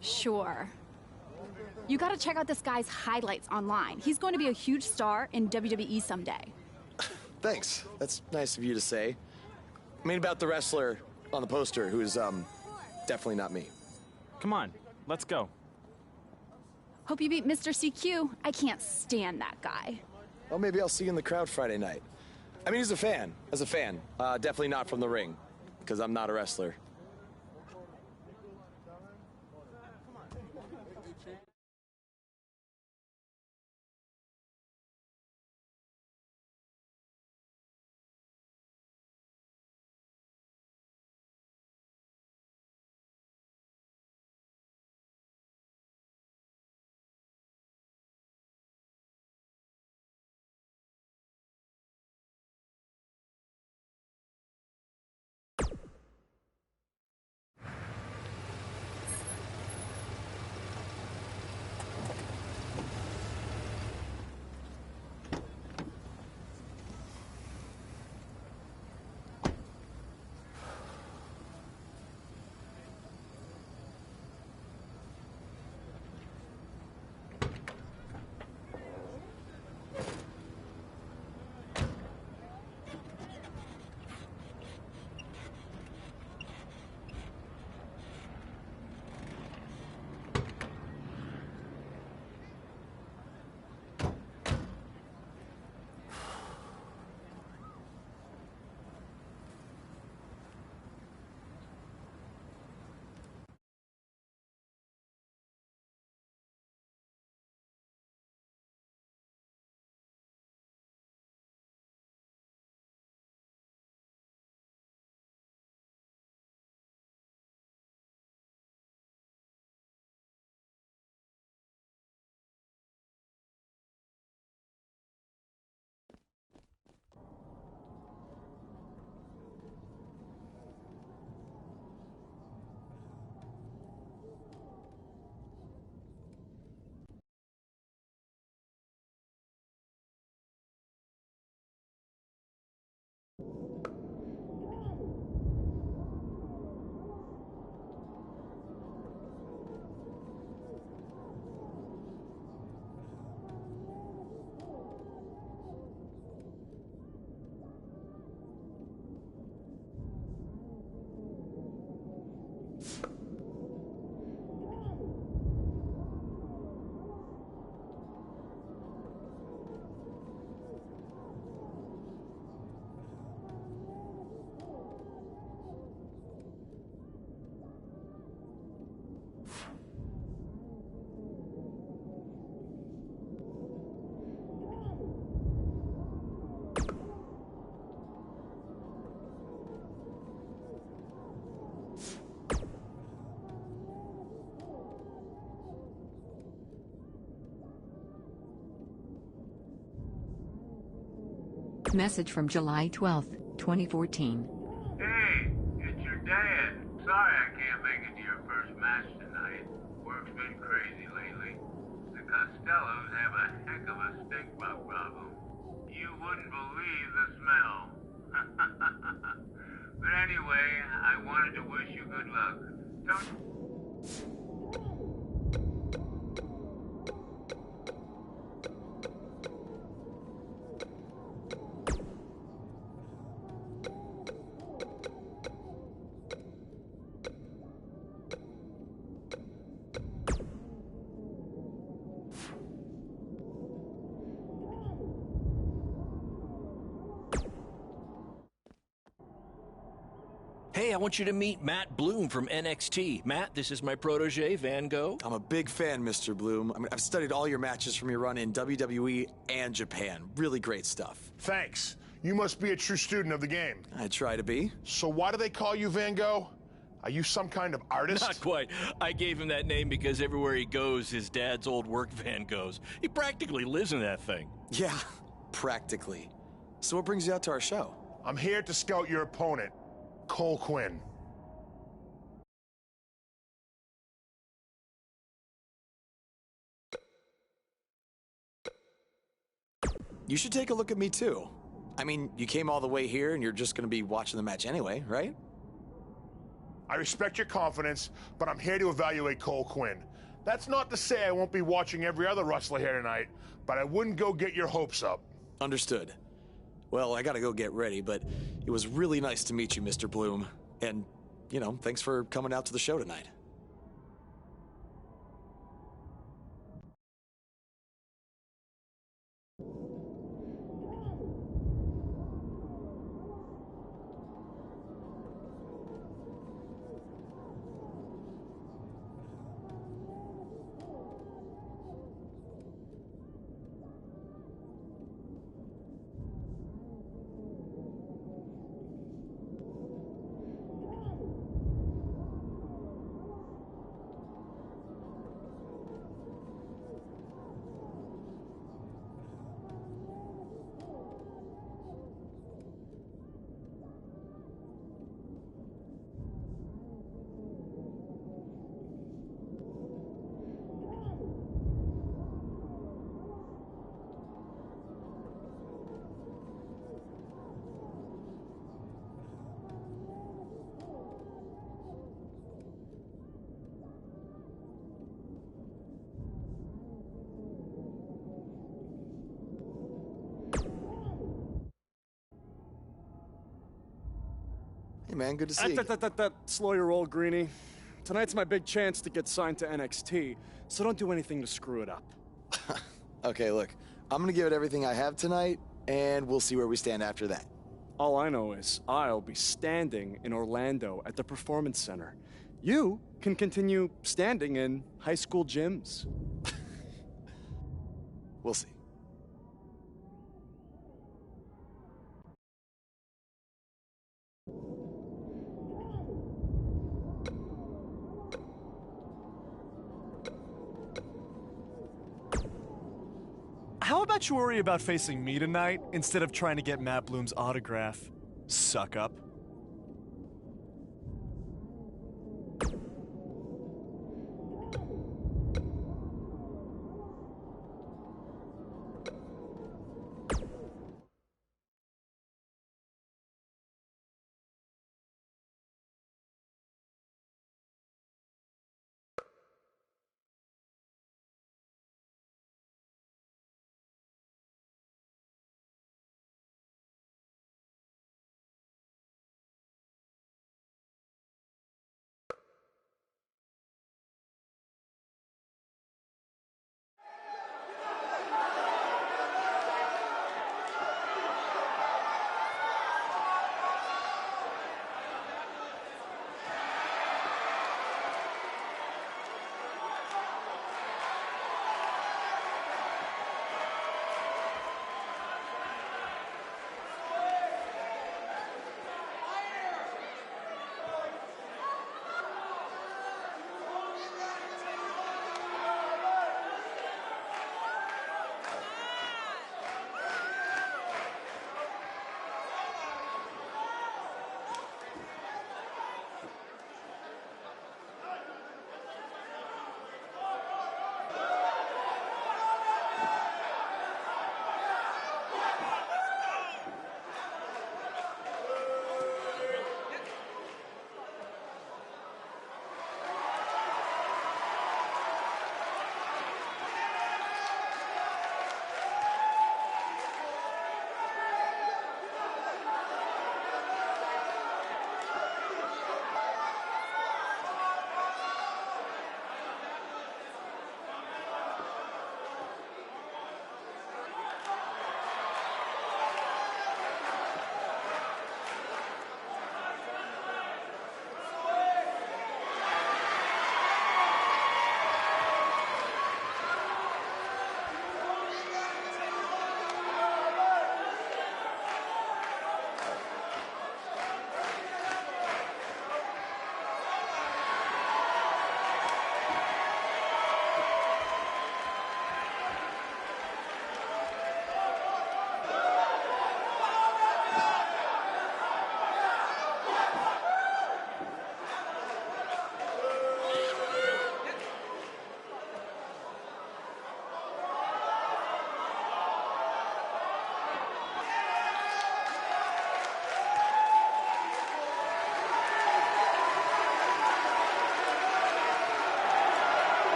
Sure. You gotta check out this guy's highlights online. He's going to be a huge star in WWE someday. Thanks. That's nice of you to say. I mean about the wrestler on the poster who's, definitely not me. Come on, let's go. Hope you beat Mr. CQ. I can't stand that guy. Well, maybe I'll see you in the crowd Friday night. I mean, as a fan. Definitely not from the ring, because I'm not a wrestler. Message from July 12th, 2014. Hey, it's your dad. Sorry I can't make it to your first match tonight. Work's been crazy lately. The Costellos have a heck of a stink bug problem. You wouldn't believe the smell. But anyway, I wanted to wish you good luck. Don't... Hey, I want you to meet Matt Bloom from NXT. Matt, this is my protege, Van Gogh. I'm a big fan, Mr. Bloom. I mean, I've studied all your matches from your run in WWE and Japan. Really great stuff. Thanks. You must be a true student of the game. I try to be. So why do they call you Van Gogh? Are you some kind of artist? Not quite. I gave him that name because everywhere he goes, his dad's old work van goes. He practically lives in that thing. Yeah, practically. So what brings you out to our show? I'm here to scout your opponent, Cole Quinn. You should take a look at me, too. I mean, you came all the way here and you're just going to be watching the match anyway, right? I respect your confidence, but I'm here to evaluate Cole Quinn. That's not to say I won't be watching every other wrestler here tonight, but I wouldn't go get your hopes up. Understood. Well, I gotta go get ready, but it was really nice to meet you, Mr. Bloom. And, you know, thanks for coming out to the show tonight. Hey man, good to see you. Slow your roll, Greenie. Tonight's my big chance to get signed to NXT, so don't do anything to screw it up. Okay, look, I'm gonna give it everything I have tonight, and we'll see where we stand after that. All I know is I'll be standing in Orlando at the Performance Center. You can continue standing in high school gyms. We'll see. How about you worry about facing me tonight instead of trying to get Matt Bloom's autograph? Suck up.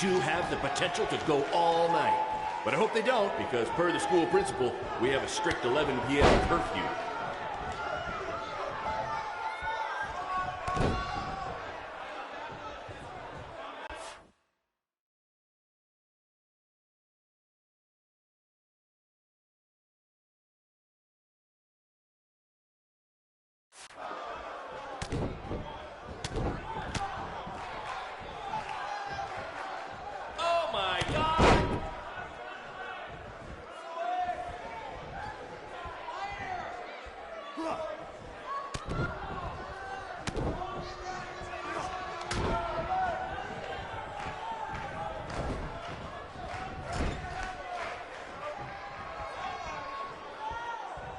two have the potential to go all night. But I hope they don't, because per the school principal, we have a strict 11 p.m. curfew. Oh my God!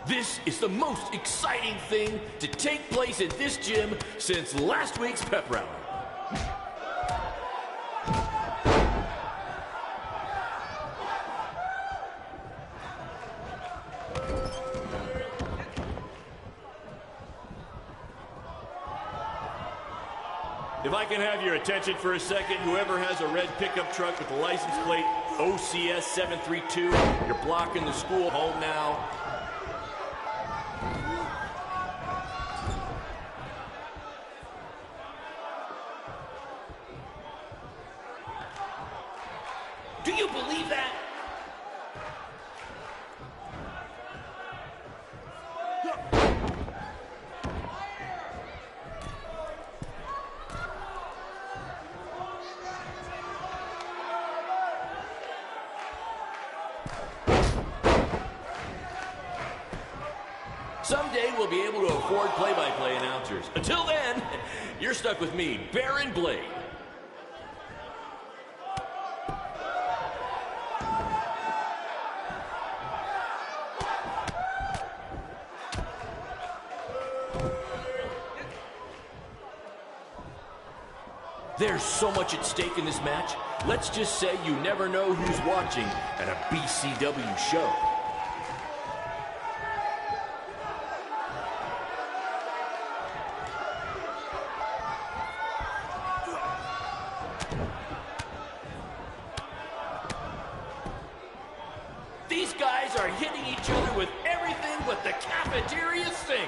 This is the most exciting thing to take place in this gym since last week's pep rally. If I can have your attention for a second, whoever has a red pickup truck with the license plate OCS 732, you're blocking the school home now. Do you believe that? Someday we'll be able to afford play-by-play announcers. Until then, you're stuck with me, Baron Blade. There's so much at stake in this match. Let's just say you never know who's watching at a BCW show. These guys are hitting each other with everything but the cafeteria sink.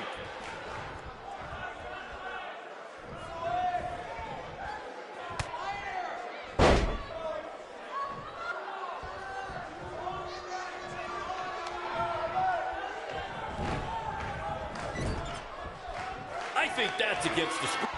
I think that's against the script.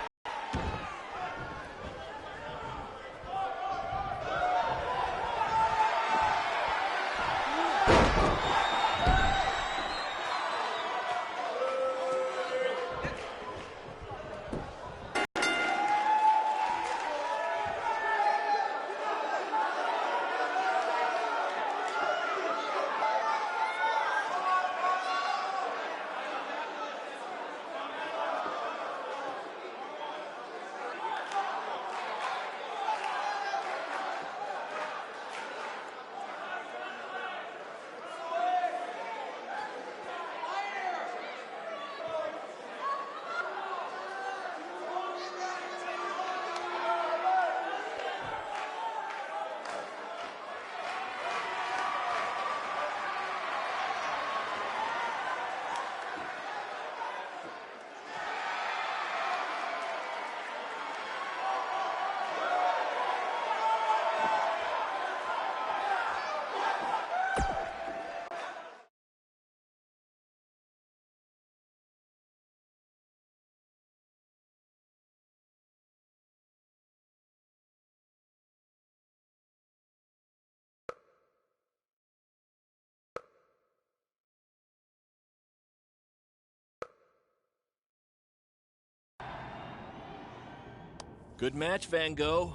Good match, Van Gogh.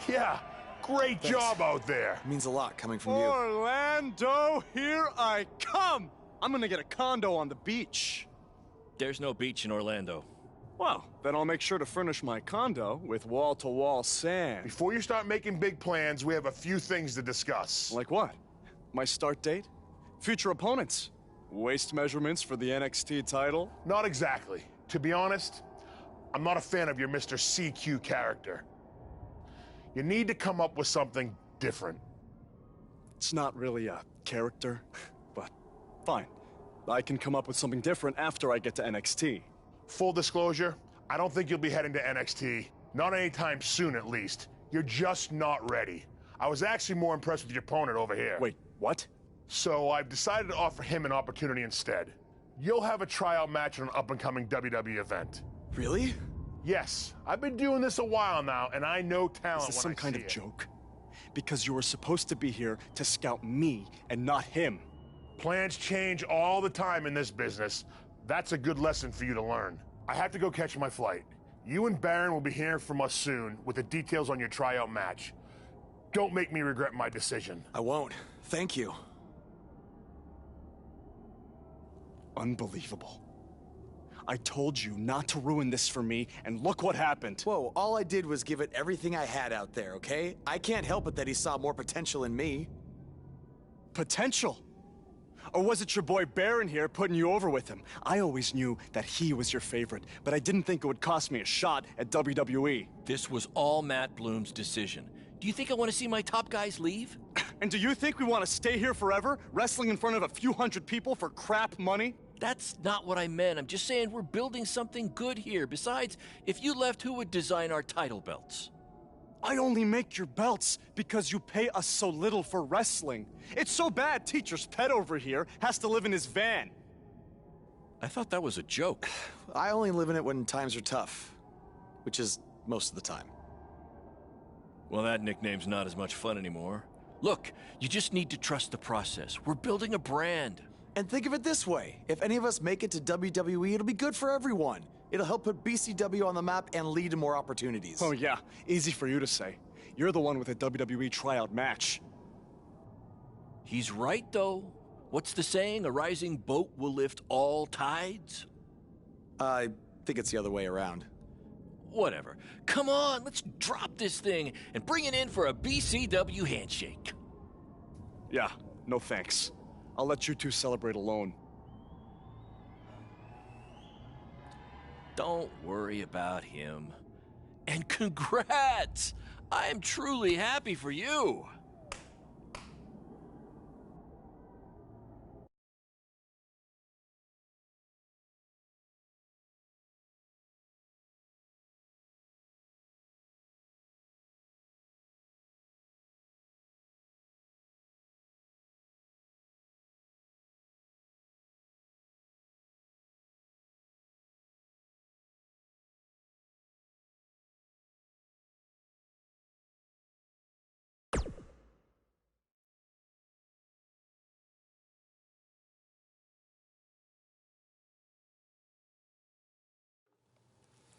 Yeah, great job out there. It means a lot coming from you. Orlando, here I come! I'm gonna get a condo on the beach. There's no beach in Orlando. Well, then I'll make sure to furnish my condo with wall-to-wall sand. Before you start making big plans, we have a few things to discuss. Like what? My start date? Future opponents? Waist measurements for the NXT title? Not exactly. To be honest, I'm not a fan of your Mr. CQ character. You need to come up with something different. It's not really a character, but fine. I can come up with something different after I get to NXT. Full disclosure, I don't think you'll be heading to NXT. Not anytime soon, at least. You're just not ready. I was actually more impressed with your opponent over here. Wait, what? So I've decided to offer him an opportunity instead. You'll have a tryout match at an up-and-coming WWE event. Really? Yes, I've been doing this a while now, and I know talent. Is this some kind of joke? Because you were supposed to be here to scout me and not him. Plans change all the time in this business. That's a good lesson for you to learn. I have to go catch my flight. You and Baron will be hearing from us soon with the details on your tryout match. Don't make me regret my decision. I won't. Thank you. Unbelievable. I told you not to ruin this for me, and look what happened. Whoa, all I did was give it everything I had out there, okay? I can't help it that he saw more potential in me. Potential? Or was it your boy Baron here putting you over with him? I always knew that he was your favorite, but I didn't think it would cost me a shot at WWE. This was all Matt Bloom's decision. Do you think I want to see my top guys leave? And do you think we want to stay here forever, wrestling in front of a few hundred people for crap money? That's not what I meant. I'm just saying we're building something good here. Besides, if you left, who would design our title belts? I only make your belts because you pay us so little for wrestling. It's so bad teacher's pet over here has to live in his van. I thought that was a joke. I only live in it when times are tough, which is most of the time. Well, that nickname's not as much fun anymore. Look, you just need to trust the process. We're building a brand. And think of it this way. If any of us make it to WWE, it'll be good for everyone. It'll help put BCW on the map and lead to more opportunities. Oh yeah, easy for you to say. You're the one with a WWE tryout match. He's right, though. What's the saying? A rising boat will lift all tides? I think it's the other way around. Whatever. Come on, let's drop this thing and bring it in for a BCW handshake. Yeah, no thanks. I'll let you two celebrate alone. Don't worry about him. And congrats! I am truly happy for you.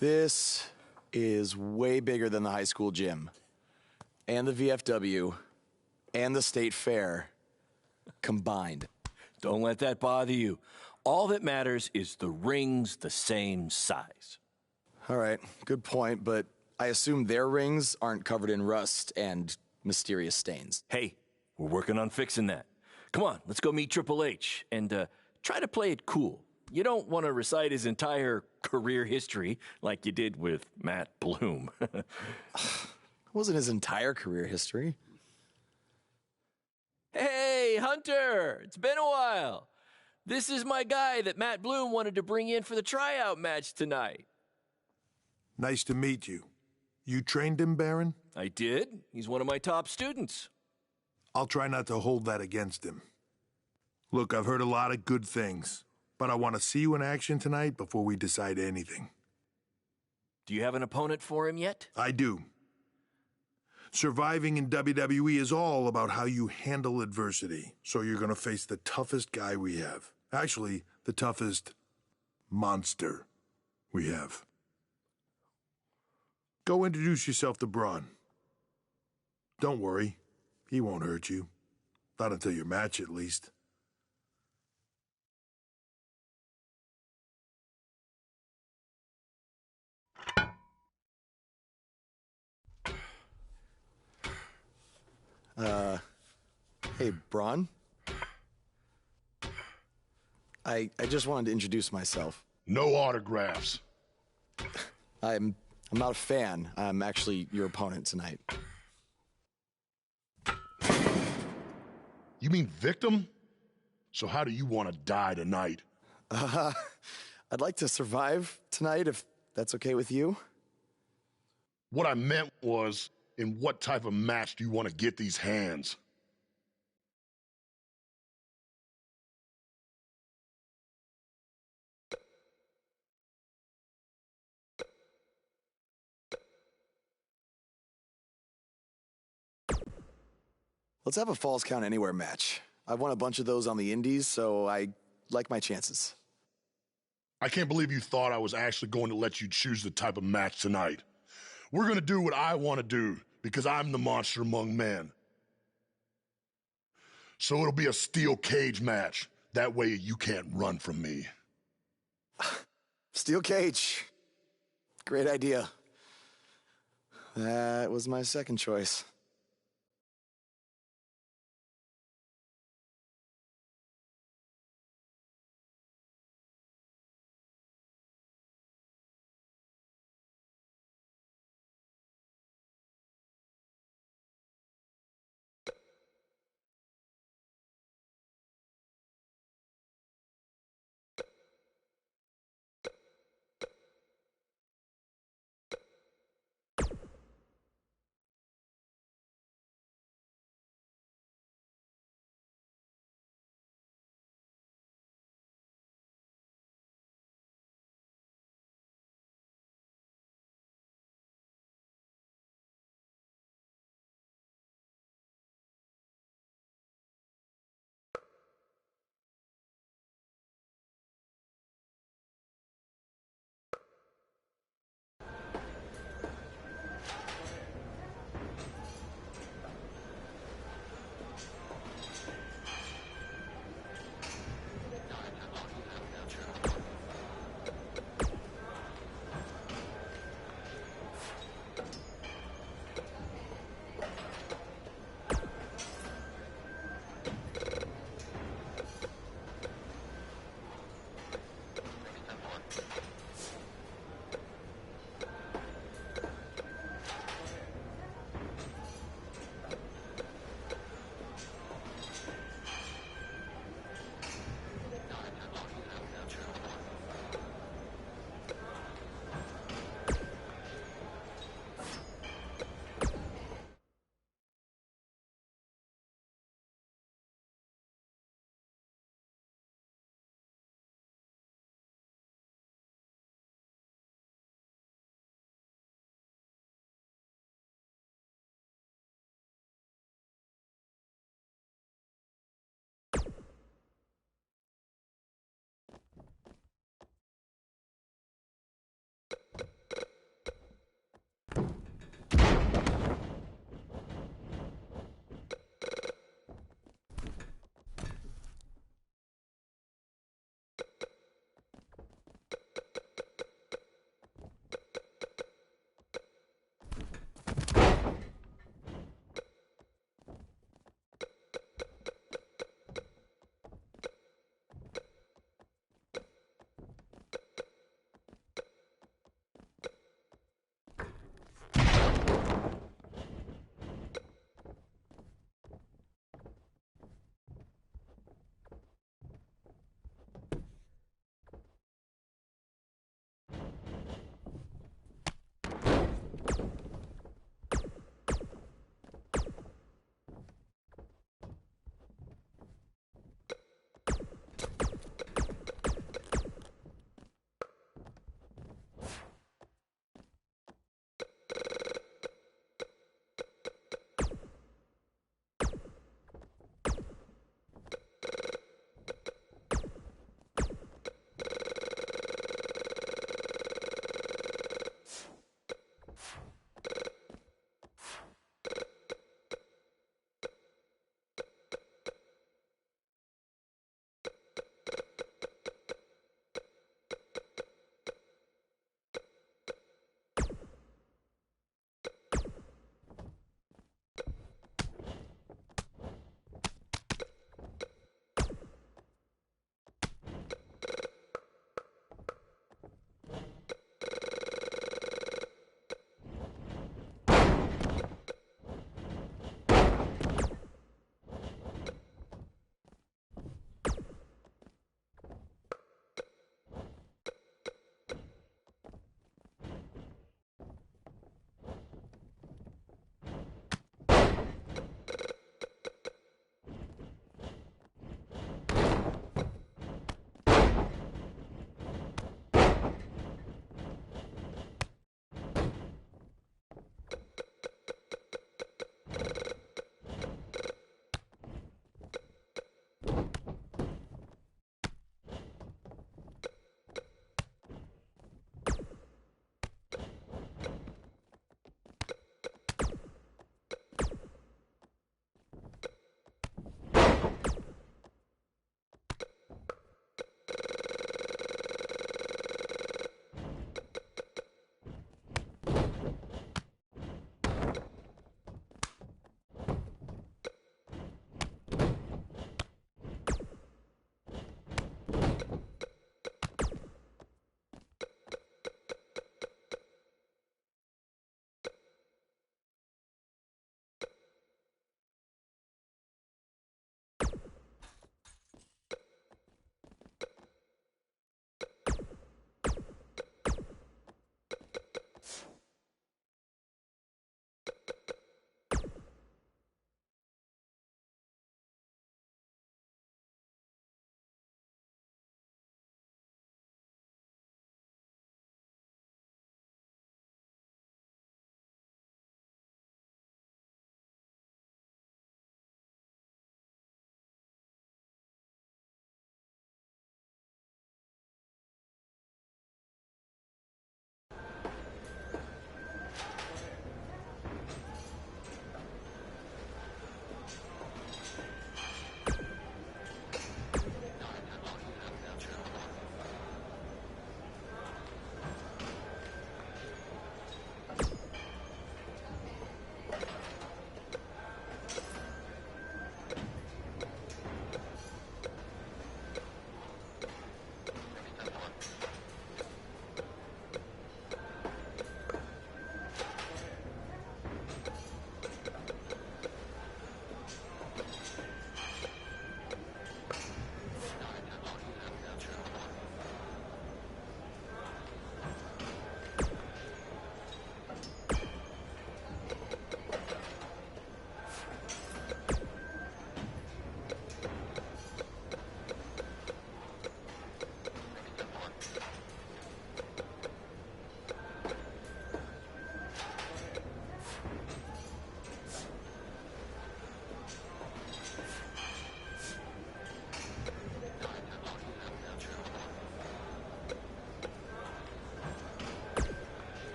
This is way bigger than the high school gym, and the VFW, and the state fair combined. Don't let that bother you. All that matters is the ring's the same size. All right, good point, but I assume their rings aren't covered in rust and mysterious stains. Hey, we're working on fixing that. Come on, let's go meet Triple H and try to play it cool. You don't want to recite his entire career history like you did with Matt Bloom. It wasn't his entire career history. Hey, Hunter! It's been a while. This is my guy that Matt Bloom wanted to bring in for the tryout match tonight. Nice to meet you. You trained him, Baron? I did. He's one of my top students. I'll try not to hold that against him. Look, I've heard a lot of good things, but I want to see you in action tonight before we decide anything. Do you have an opponent for him yet? I do. Surviving in WWE is all about how you handle adversity, so you're going to face the toughest guy we have. Actually, the toughest monster we have. Go introduce yourself to Braun. Don't worry, he won't hurt you. Not until your match, at least. Hey, Braun? I just wanted to introduce myself. No autographs. I'm not a fan. I'm actually your opponent tonight. You mean victim? So how do you want to die tonight? I'd like to survive tonight, if that's okay with you. What I meant was, in what type of match do you want to get these hands? Let's have a Falls Count Anywhere match. I've won a bunch of those on the indies, so I like my chances. I can't believe you thought I was actually going to let you choose the type of match tonight. We're going to do what I want to do, because I'm the monster among men. So it'll be a steel cage match. That way you can't run from me. Steel cage. Great idea. That was my second choice.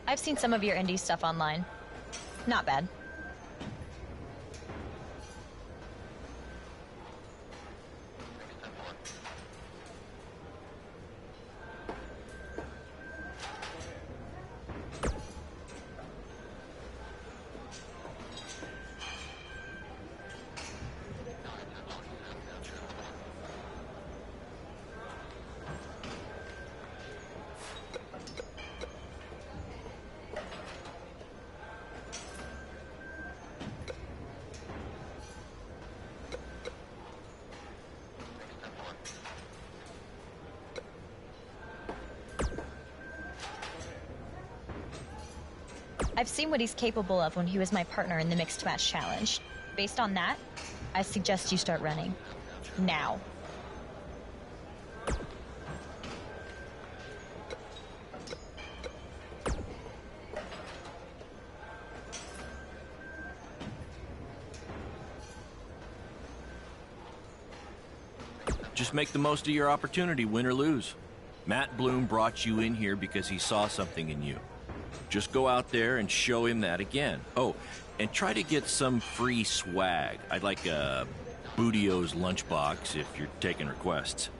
I've seen some of your indie stuff online. Not bad. I've seen what he's capable of when he was my partner in the Mixed Match Challenge. Based on that, I suggest you start running. Now. Just make the most of your opportunity, win or lose. Matt Bloom brought you in here because he saw something in you. Just go out there and show him that again. Oh, and try to get some free swag. I'd like a Bootio's lunchbox if you're taking requests.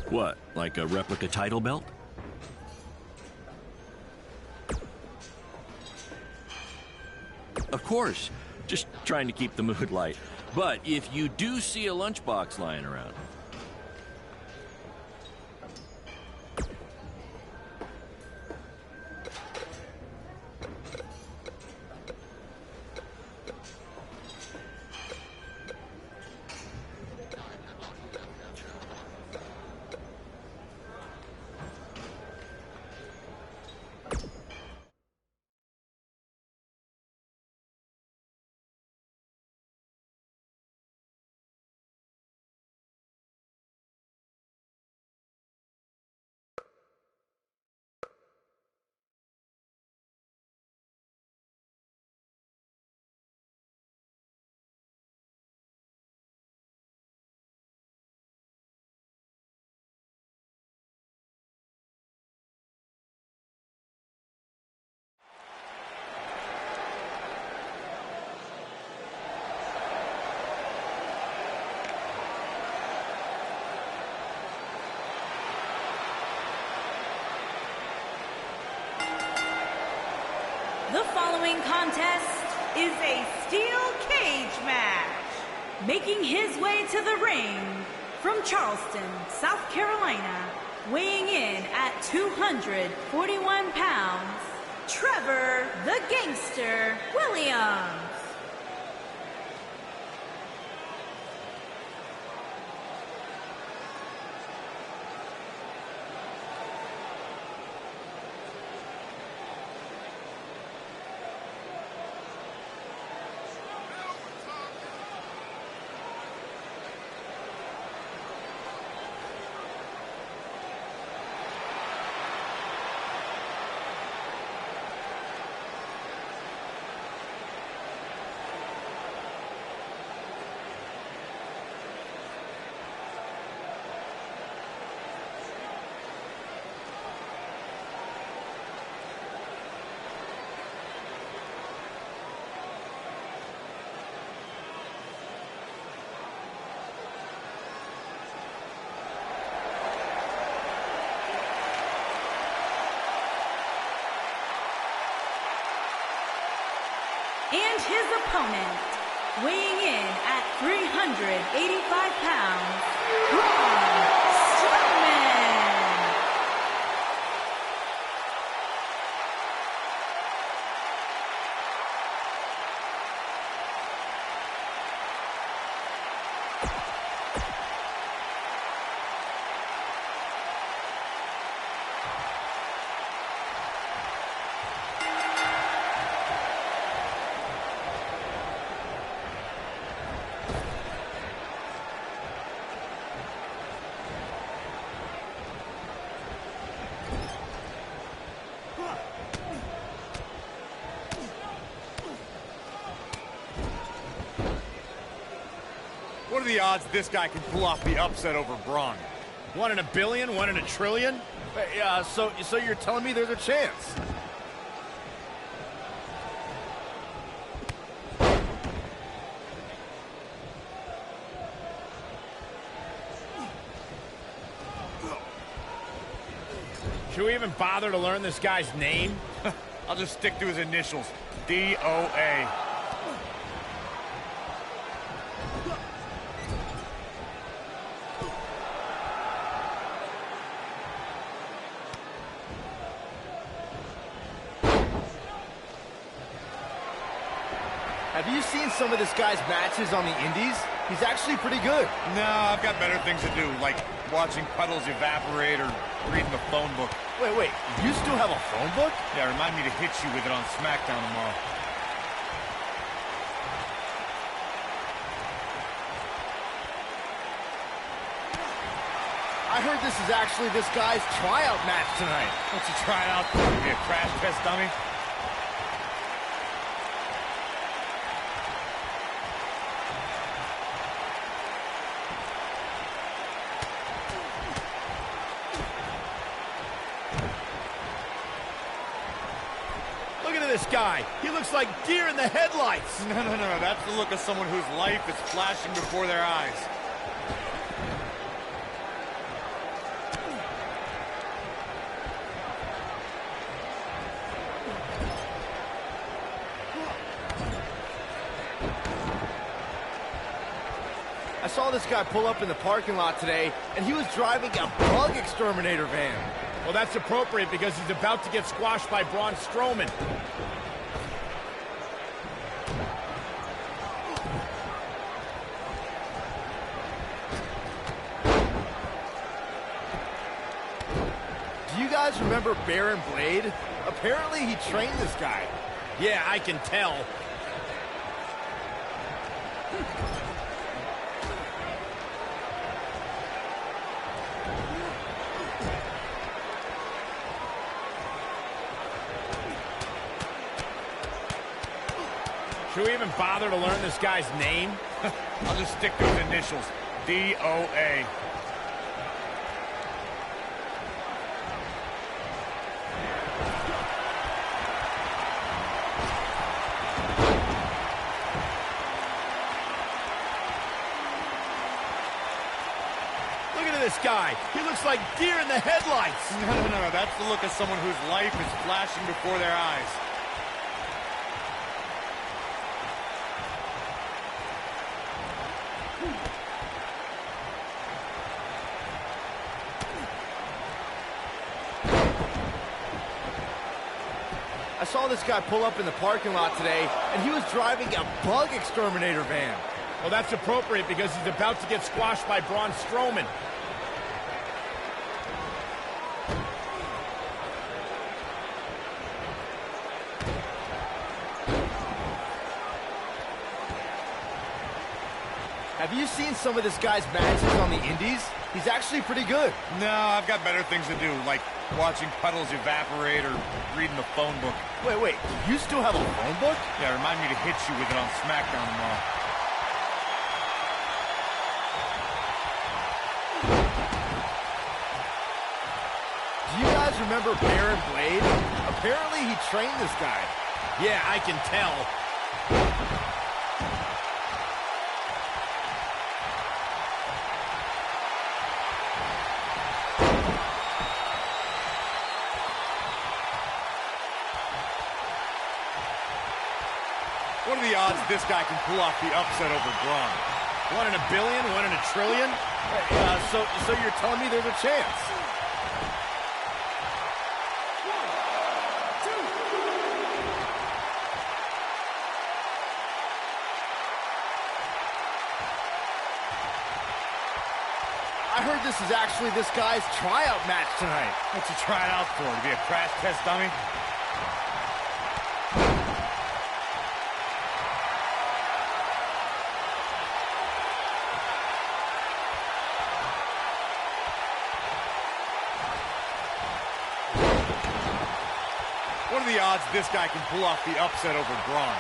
What, like a replica title belt? Of course, just trying to keep the mood light. But if you do see a lunchbox lying around, The following contest is a steel cage match. Making his way to the ring from Charleston, South Carolina, weighing in at 241 pounds, Trevor the Gangster Williams. And his opponent, weighing in at 385 pounds, Braun Strowman. What are the odds this guy can pull off the upset over Braun? 1 in a billion, 1 in a trillion? Yeah, so you're telling me there's a chance? Should we even bother to learn this guy's name? I'll just stick to his initials. D-O-A. Have you seen some of this guy's matches on the indies? He's actually pretty good. No, I've got better things to do, like watching puddles evaporate or reading the phone book. Wait, you still have a phone book? Yeah, remind me to hit you with it on SmackDown tomorrow. I heard this is actually this guy's tryout match tonight. What's he trying out for? Be a crash test dummy? This guy. He looks like deer in the headlights. No. That's the look of someone whose life is flashing before their eyes. I saw this guy pull up in the parking lot today, and he was driving a bug exterminator van. Well, that's appropriate because he's about to get squashed by Braun Strowman. Do you guys remember Baron Blade? Apparently he trained this guy. Yeah, I can tell. Should we even bother to learn this guy's name? I'll just stick to his initials. D-O-A. Look at this guy. He looks like deer in the headlights. No. That's the look of someone whose life is flashing before their eyes. I saw this guy pull up in the parking lot today, and he was driving a bug exterminator van. Well, that's appropriate because he's about to get squashed by Braun Strowman. Have you seen some of this guy's matches on the indies? He's actually pretty good. No, I've got better things to do, like watching puddles evaporate or reading the phone book. Wait, you still have a phone book? Yeah, remind me to hit you with it on SmackDown tomorrow. Do you guys remember Baron Blade? Apparently he trained this guy. Yeah, I can tell. What are the odds this guy can pull off the upset over Braun? 1 in a billion, 1 in a trillion? So you're telling me there's a chance? I heard this is actually this guy's tryout match tonight. What's he trying out for? To be a crash test dummy? What are the odds this guy can pull off the upset over Braun?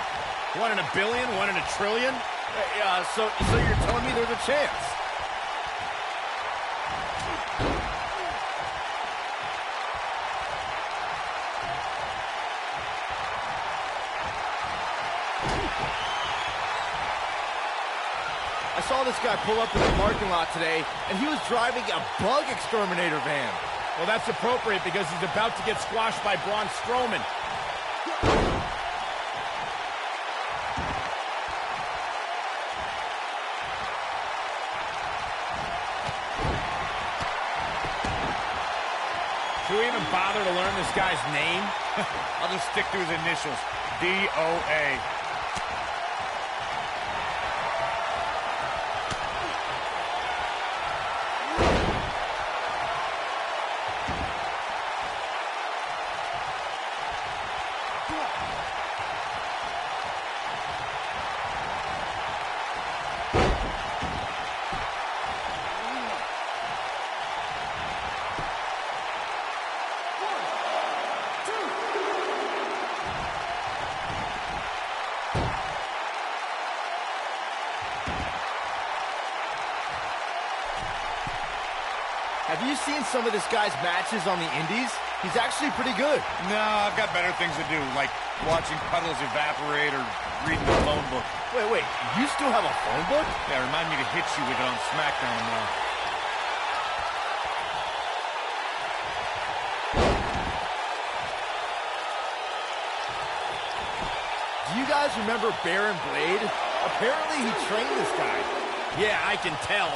1 in a billion, 1 in a trillion? So you're telling me there's a chance? I saw this guy pull up in the parking lot today, and he was driving a bug exterminator van. Well, that's appropriate because he's about to get squashed by Braun Strowman. Should we even bother to learn this guy's name? I'll just stick to his initials, DOA. Have you seen some of this guy's matches on the indies? He's actually pretty good. No, I've got better things to do, like watching puddles evaporate or reading the phone book. Wait, you still have a phone book? Yeah, remind me to hit you with it on SmackDown tomorrow. Do you guys remember Baron Blade? Apparently he trained this guy. Yeah, I can tell.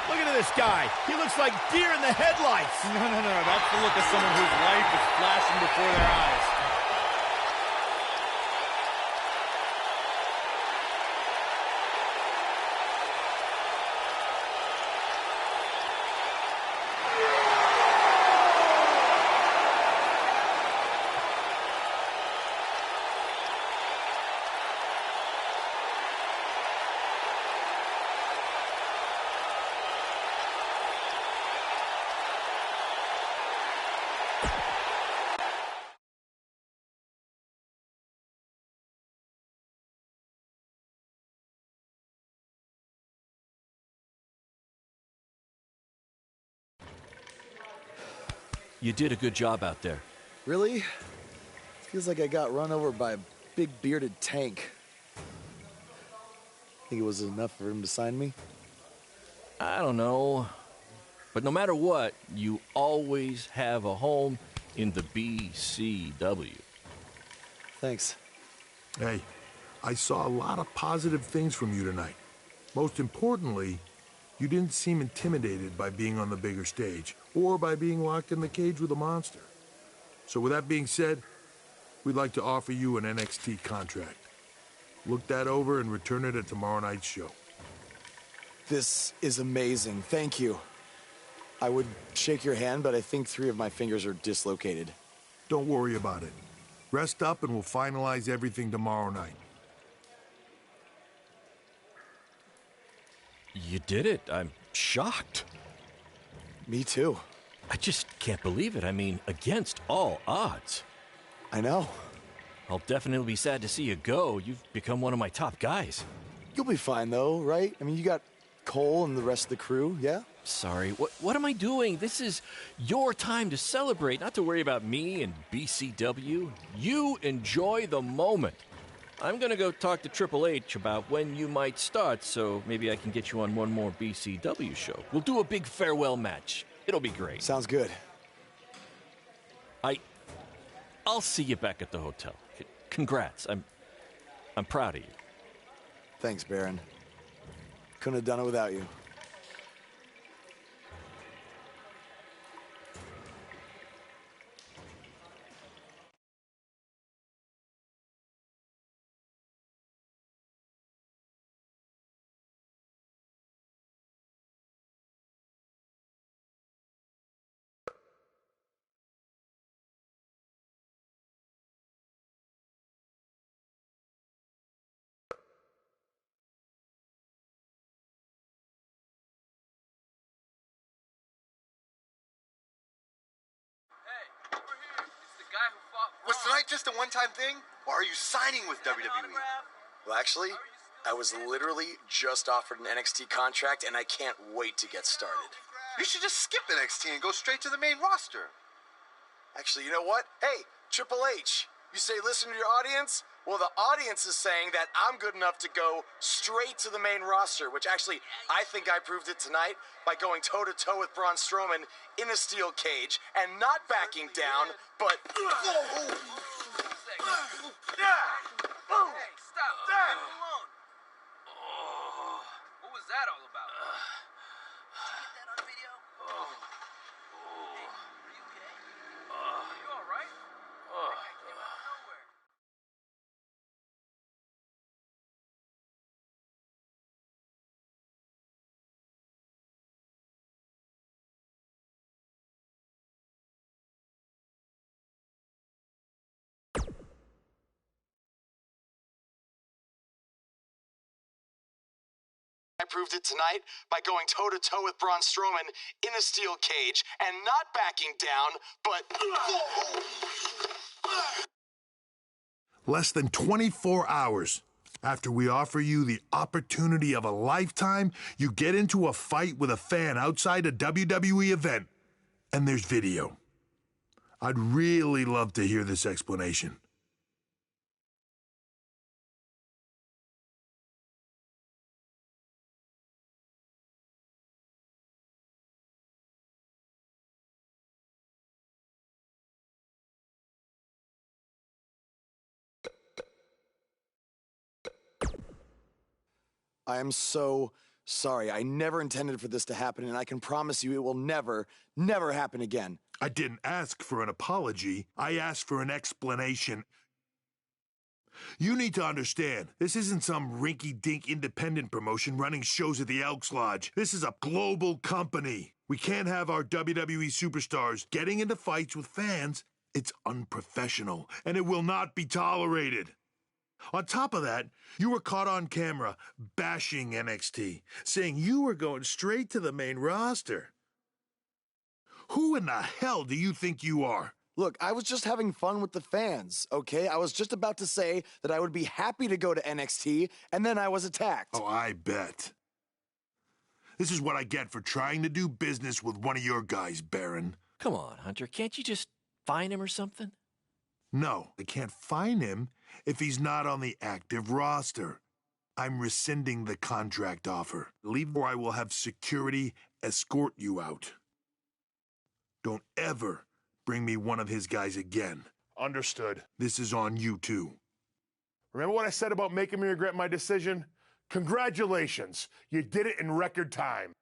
Look at this guy. He looks like deer in the headlights. No. That's the look of someone whose life is flashing before their eyes. You did a good job out there. Really? Feels like I got run over by a big bearded tank. Think it was enough for him to sign me? I don't know. But no matter what, you always have a home in the BCW. Thanks. Hey, I saw a lot of positive things from you tonight. Most importantly, you didn't seem intimidated by being on the bigger stage or by being locked in the cage with a monster. So with that being said, we'd like to offer you an NXT contract. Look that over and return it at tomorrow night's show. This is amazing. Thank you. I would shake your hand, but I think 3 of my fingers are dislocated. Don't worry about it. Rest up and we'll finalize everything tomorrow night. You did it. I'm shocked. Me too. I just can't believe it. I mean, against all odds. I know. I'll definitely be sad to see you go. You've become one of my top guys. You'll be fine, though, right? I mean, you got Cole and the rest of the crew, yeah? Sorry, what am I doing? This is your time to celebrate, not to worry about me and BCW. You enjoy the moment. I'm going to go talk to Triple H about when you might start, so maybe I can get you on one more BCW show. We'll do a big farewell match. It'll be great. Sounds good. I'll see you back at the hotel. Congrats. I'm proud of you. Thanks, Baron. Couldn't have done it without you. Was tonight just a one-time thing, or are you signing with WWE? Well, actually, I was literally just offered an NXT contract, and I can't wait to get started. You should just skip NXT and go straight to the main roster. Actually, you know what? Hey, Triple H, you say listen to your audience? Well, the audience is saying that I'm good enough to go straight to the main roster, which actually, I think I proved it tonight by going toe-to-toe with Braun Strowman in a steel cage and not backing down, but... Hey, stop. Leave him alone. What was that all about? Did you get that on video? Hey, are you okay? Are you all right? That came out of nowhere. I proved it tonight by going toe-to-toe with Braun Strowman in a steel cage and not backing down, but... Less than 24 hours after we offer you the opportunity of a lifetime, you get into a fight with a fan outside a WWE event, and there's video. I'd really love to hear this explanation. I am so sorry. I never intended for this to happen, and I can promise you it will never, never happen again. I didn't ask for an apology. I asked for an explanation. You need to understand, this isn't some rinky-dink independent promotion running shows at the Elks Lodge. This is a global company. We can't have our WWE superstars getting into fights with fans. It's unprofessional, and it will not be tolerated. On top of that, you were caught on camera bashing NXT, saying you were going straight to the main roster. Who in the hell do you think you are? Look, I was just having fun with the fans, okay? I was just about to say that I would be happy to go to NXT, and then I was attacked. Oh, I bet. This is what I get for trying to do business with one of your guys, Baron. Come on, Hunter. Can't you just find him or something? No, I can't find him if he's not on the active roster. I'm rescinding the contract offer. Leave or I will have security escort you out. Don't ever bring me one of his guys again. Understood. This is on you, too. Remember what I said about making me regret my decision? Congratulations. You did it in record time.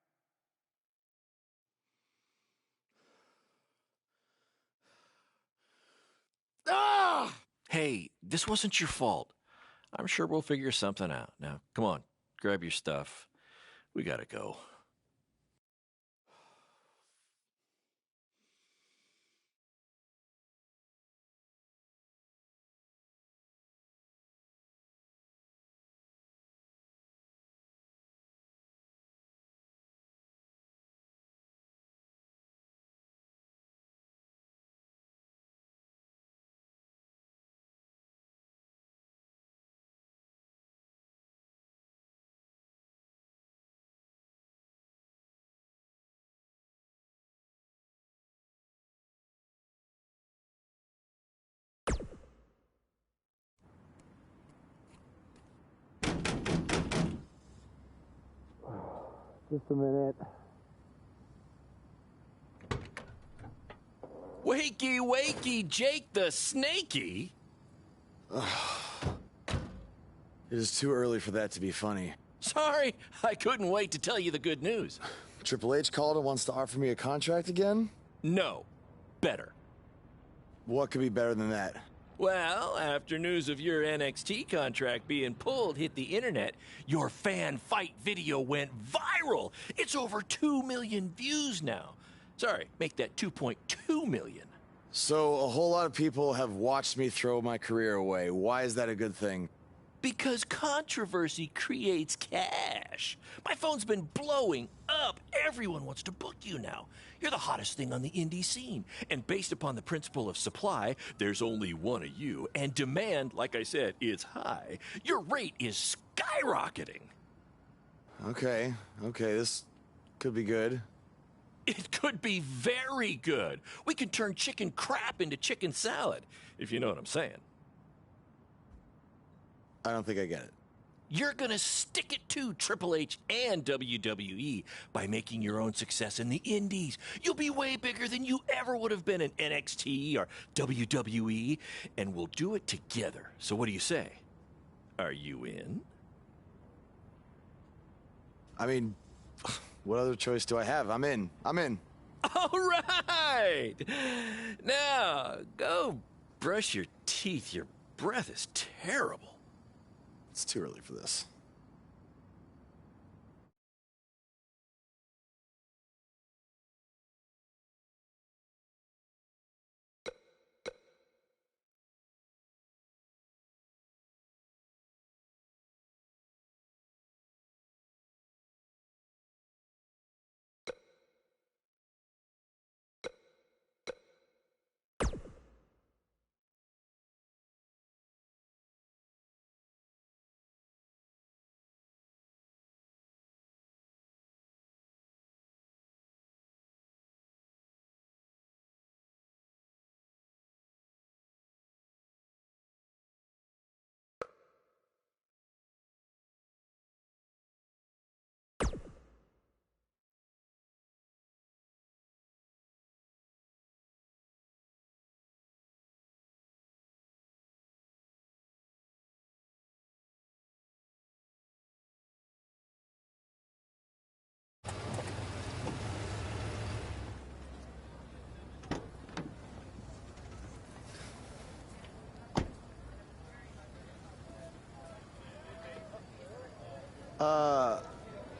Ah! Hey, this wasn't your fault. I'm sure we'll figure something out. Now, come on, grab your stuff. We gotta go. Just a minute. Wakey, wakey, Jake the Snakey. It is too early for that to be funny. Sorry, I couldn't wait to tell you the good news. Triple H called and wants to offer me a contract again? No, better. What could be better than that? Well, after news of your NXT contract being pulled hit the internet, your fan fight video went viral. It's over 2 million views now. Sorry, make that 2.2 million. So a whole lot of people have watched me throw my career away. Why is that a good thing? Because controversy creates cash. Smash. My phone's been blowing up. Everyone wants to book you now. You're the hottest thing on the indie scene. And based upon the principle of supply, there's only one of you. And demand, like I said, is high. Your rate is skyrocketing. Okay, this could be good. It could be very good. We could turn chicken crap into chicken salad, if you know what I'm saying. I don't think I get it. You're gonna stick it to Triple H and WWE by making your own success in the indies. You'll be way bigger than you ever would have been in NXT or WWE, and we'll do it together. So what do you say? Are you in? I mean, what other choice do I have? I'm in. All right! Now, go brush your teeth. Your breath is terrible. It's too early for this.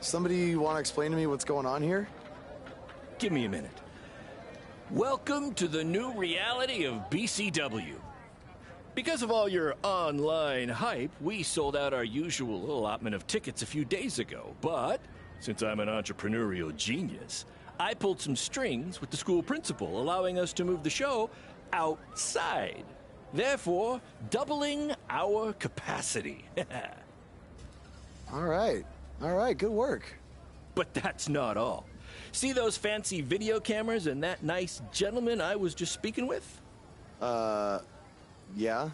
Somebody want to explain to me what's going on here? Give me a minute. Welcome to the new reality of BCW. Because of all your online hype, we sold out our usual allotment of tickets a few days ago. But since I'm an entrepreneurial genius, I pulled some strings with the school principal, allowing us to move the show outside. Therefore, doubling our capacity. All right, good work. But that's not all. See those fancy video cameras and that nice gentleman I was just speaking with? Yeah?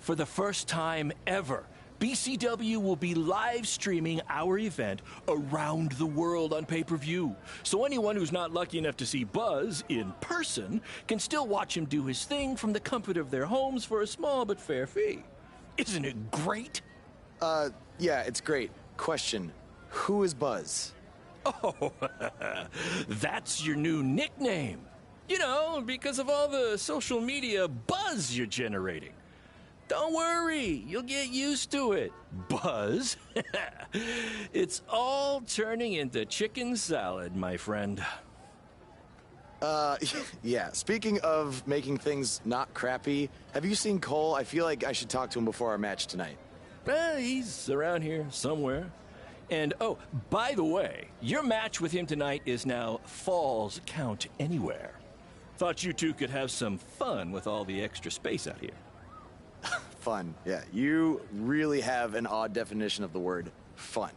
For the first time ever, BCW will be live streaming our event around the world on pay-per-view. So anyone who's not lucky enough to see Buzz in person can still watch him do his thing from the comfort of their homes for a small but fair fee. Isn't it great? Yeah, it's great. Question, who is Buzz? Oh, that's your new nickname. You know, because of all the social media buzz you're generating. Don't worry, you'll get used to it. Buzz? It's all turning into chicken salad, my friend. Yeah, speaking of making things not crappy, have you seen Cole? I feel like I should talk to him before our match tonight. He's around here somewhere. And, oh, by the way, your match with him tonight is now Falls Count Anywhere. Thought you two could have some fun with all the extra space out here. Fun, yeah. You really have an odd definition of the word fun.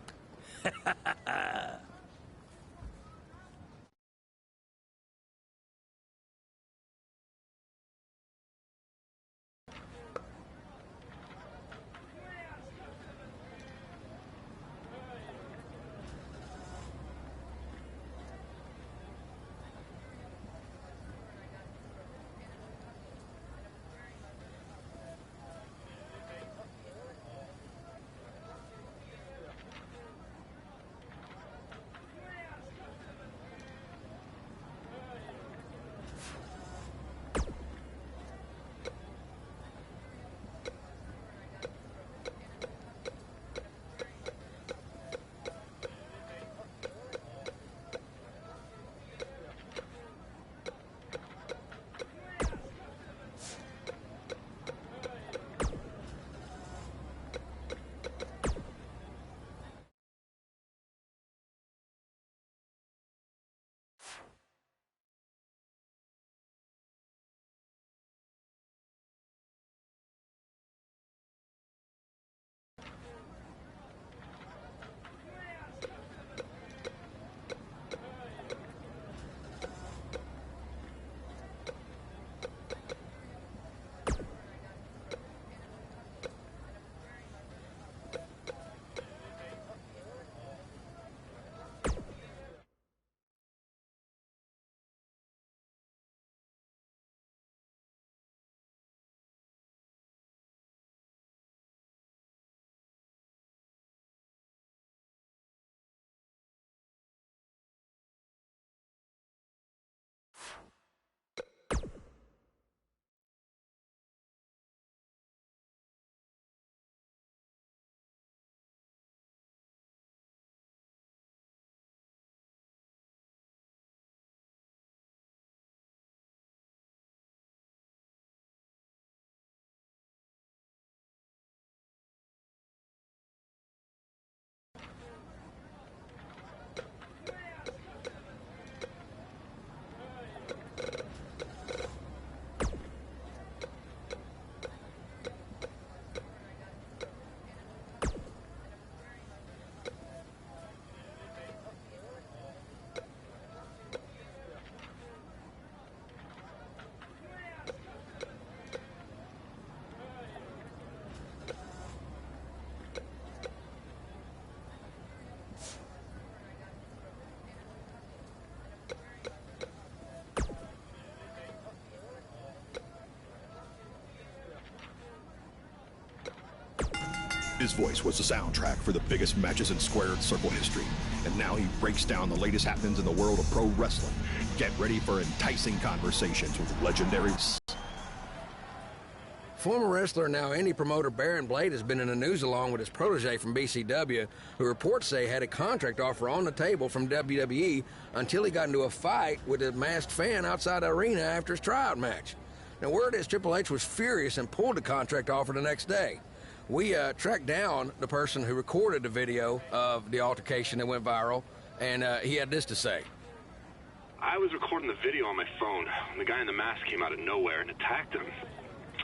His voice was the soundtrack for the biggest matches in squared circle history. And now he breaks down the latest happenings in the world of pro wrestling. Get ready for enticing conversations with legendaries. Former wrestler, now indie promoter Baron Blade has been in the news along with his protege from BCW, who reports say had a contract offer on the table from WWE until he got into a fight with a masked fan outside the arena after his tryout match. Now, word is Triple H was furious and pulled the contract offer the next day. We tracked down the person who recorded the video of the altercation that went viral, and he had this to say. I was recording the video on my phone when the guy in the mask came out of nowhere and attacked him.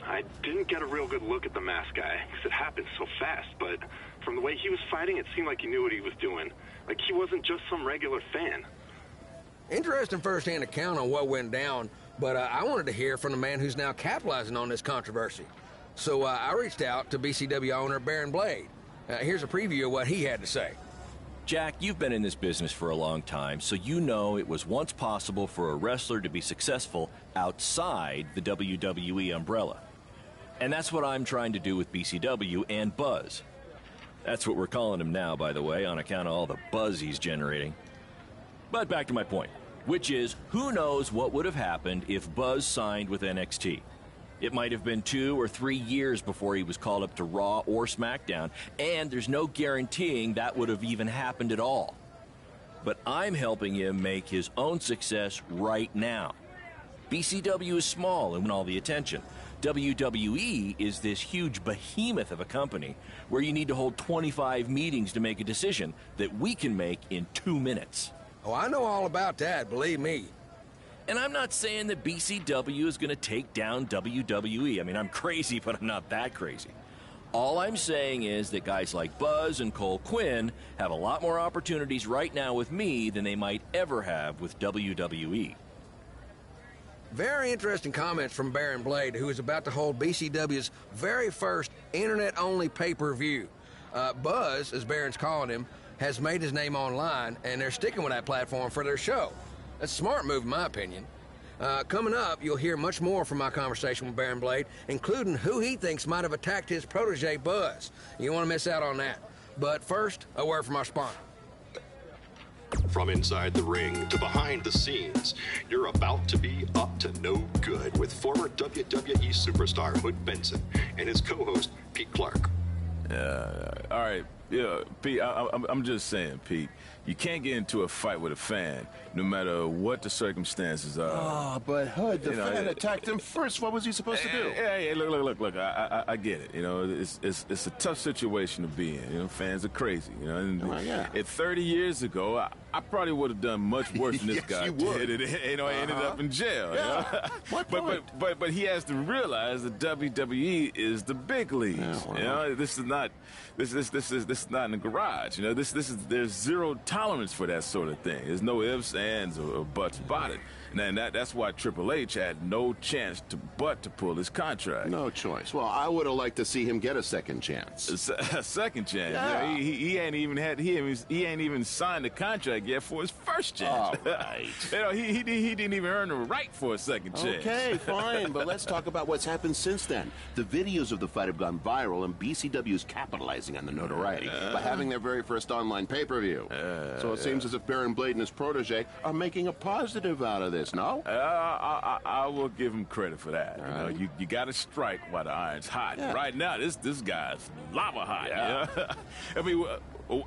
I didn't get a real good look at the masked guy because it happened so fast, but from the way he was fighting, it seemed like he knew what he was doing. Like he wasn't just some regular fan. Interesting first-hand account on what went down, but I wanted to hear from the man who's now capitalizing on this controversy. So I reached out to BCW owner Baron Blade. Here's a preview of what he had to say. Jack, you've been in this business for a long time, so you know it was once possible for a wrestler to be successful outside the WWE umbrella. And that's what I'm trying to do with BCW and Buzz. That's what we're calling him now, by the way, on account of all the buzz he's generating. But back to my point, which is, who knows what would have happened if Buzz signed with NXT? It might have been 2 or 3 years before he was called up to Raw or SmackDown, and there's no guaranteeing that would have even happened at all. But I'm helping him make his own success right now. BCW is small and win all the attention. WWE is this huge behemoth of a company where you need to hold 25 meetings to make a decision that we can make in 2 minutes. Oh, I know all about that, believe me. And I'm not saying that BCW is going to take down WWE. I mean, I'm crazy, but I'm not that crazy. All I'm saying is that guys like Buzz and Cole Quinn have a lot more opportunities right now with me than they might ever have with WWE. Very interesting comments from Baron Blade, who is about to hold BCW's very first internet-only pay-per-view. Buzz, as Baron's calling him, has made his name online, and they're sticking with that platform for their show. That's a smart move, in my opinion. Coming up, you'll hear much more from my conversation with Baron Blade, including who he thinks might have attacked his protege, Buzz. You want to miss out on that. But first, a word from our sponsor. From inside the ring to behind the scenes, you're about to be up to no good with former WWE superstar Hood Benson and his co-host Pete Clark. All right, yeah, Pete, I'm just saying, Pete, you can't get into a fight with a fan, no matter what the circumstances are. Oh, but Hood, the fan attacked him first. What was he supposed to do? Hey, look, I get it. You know, it's a tough situation to be in. You know, fans are crazy. You know, and 30 years ago, I probably would have done much worse than this guy you would. did. You know, I ended up in jail. Yeah. You know? but he has to realize that WWE is the big leagues. Yeah, well. You know, this is not not in the garage. You know, there's zero tolerance for that sort of thing. There's no ifs, ands, or buts about it. And that's why Triple H had no chance to pull his contract. No choice. Well, I would have liked to see him get a second chance. A second chance. Yeah. You know, he ain't even signed the contract yet for his first chance. All right. You know, he didn't even earn the right for a second chance. Okay, fine, but let's talk about what's happened since then. The videos of the fight have gone viral, and BCW is capitalizing on the notoriety by having their very first online pay-per-view. So it seems as if Baron Blade and his protege are making a positive out of this, no? I will give him credit for that. Right. You know, you got to strike while the iron's hot. Yeah. Right now, this guy's lava hot. Yeah. Yeah? I mean,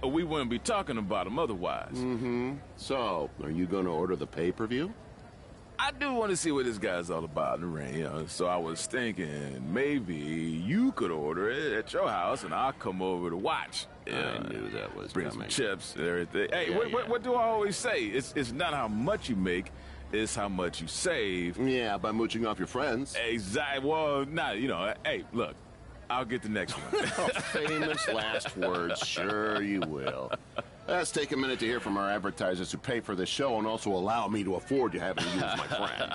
we wouldn't be talking about him otherwise. Mm-hmm. So, are you going to order the pay-per-view? I do want to see what this guy's all about in the ring, you know. So I was thinking maybe you could order it at your house, and I'll come over to watch. I knew that was bring coming. some chips and everything. Hey, Yeah, what do I always say? It's not how much you make, it's how much you save. Yeah, by mooching off your friends. Exactly. Well, you know. Hey, look, I'll get the next one. Famous last words. Sure you will. Let's take a minute to hear from our advertisers who pay for this show and also allow me to afford to having you as my friend.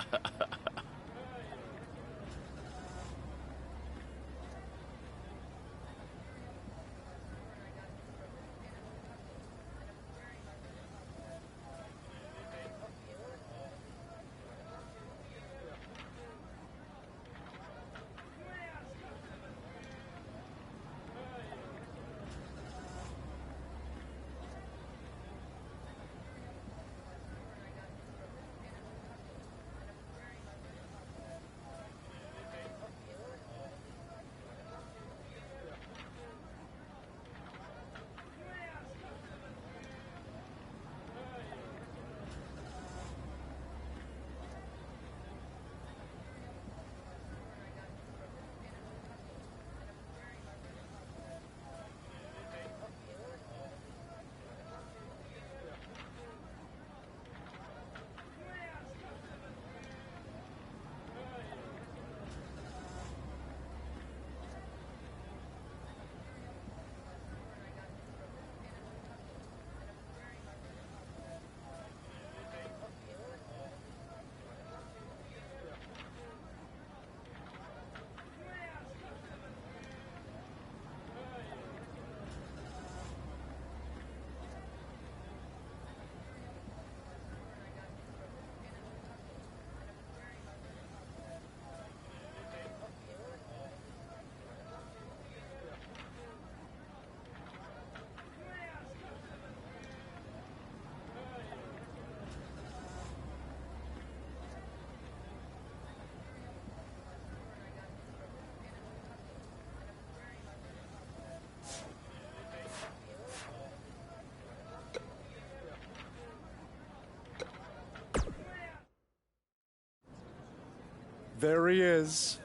There he is.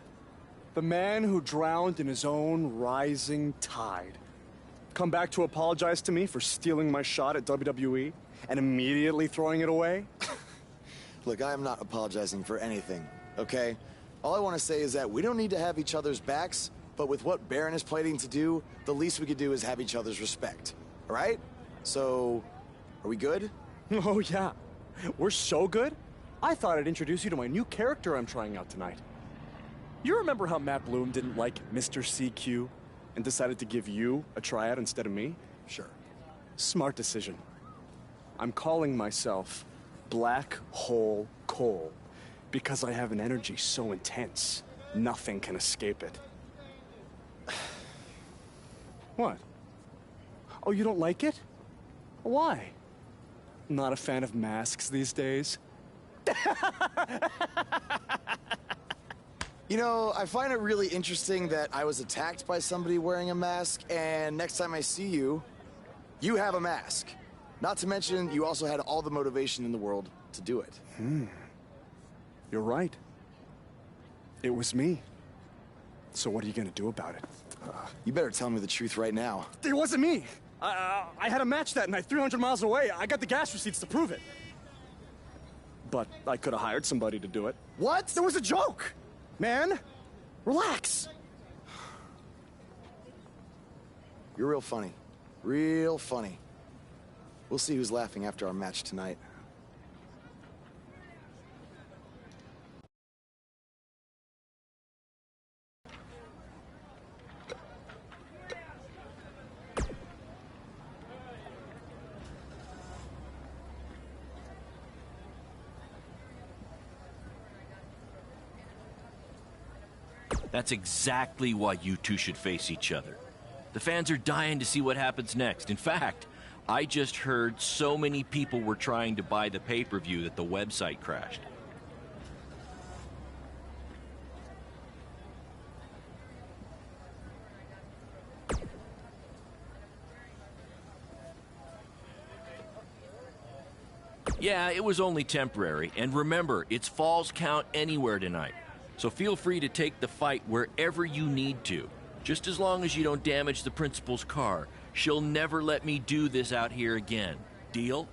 The man who drowned in his own rising tide. Come back to apologize to me for stealing my shot at WWE and immediately throwing it away? Look, I am not apologizing for anything, okay? All I want to say is that we don't need to have each other's backs, but with what Baron is planning to do, the least we could do is have each other's respect, all right? So, are we good? Oh, yeah. We're so good. I thought I'd introduce you to my new character I'm trying out tonight. You remember how Matt Bloom didn't like Mr. CQ and decided to give you a tryout instead of me? Sure. Smart decision. I'm calling myself Black Hole Cole because I have an energy so intense, nothing can escape it. What? Oh, you don't like it? Why? Not a fan of masks these days? You know, I find it really interesting that I was attacked by somebody wearing a mask, and next time I see you, you have a mask. Not to mention, you also had all the motivation in the world to do it. You're right. It was me. So what are you gonna do about it? You better tell me the truth right now. It wasn't me! I had a match that night, 300 miles away. I got the gas receipts to prove it. But I could have hired somebody to do it. What? There was a joke! Man, relax. You're real funny. Real funny. We'll see who's laughing after our match tonight. That's exactly why you two should face each other. The fans are dying to see what happens next. In fact, I just heard so many people were trying to buy the pay-per-view that the website crashed. Yeah, it was only temporary. And remember, it's Falls Count Anywhere tonight. So feel free to take the fight wherever you need to. Just as long as you don't damage the principal's car. She'll never let me do this out here again. Deal?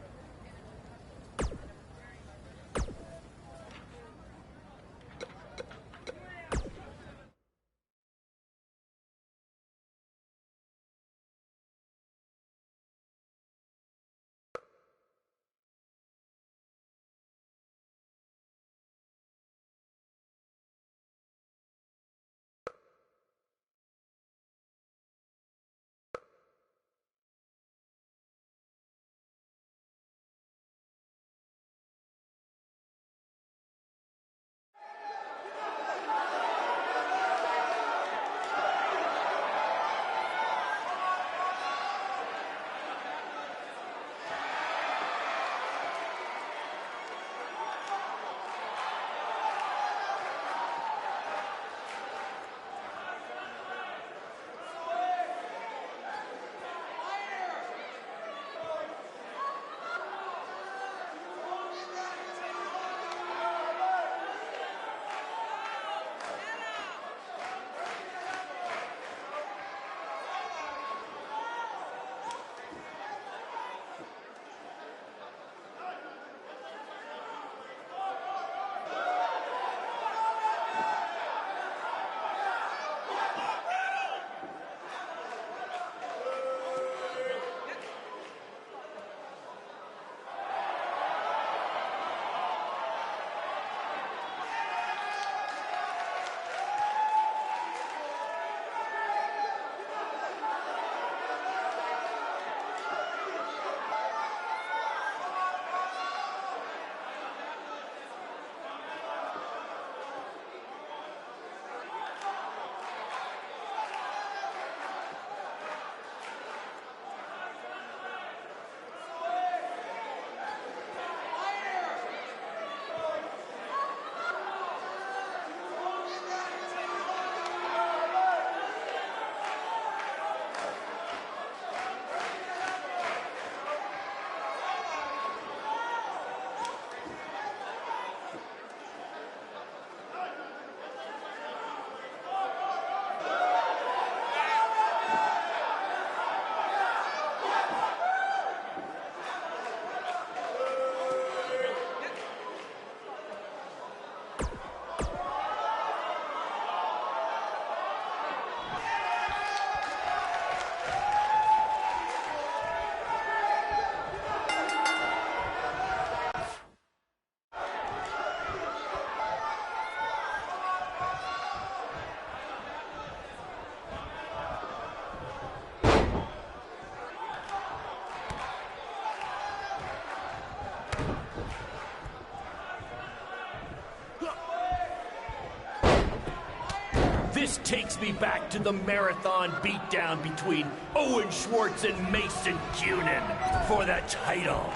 This takes me back to the marathon beatdown between Owen Schwartz and Mason Cunin for the title.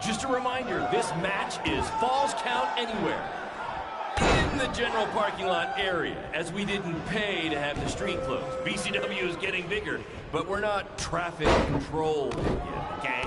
Just a reminder, this match is Falls Count Anywhere. In the general parking lot area, as we didn't pay to have the street closed. BCW is getting bigger, but we're not traffic controlled yet, okay?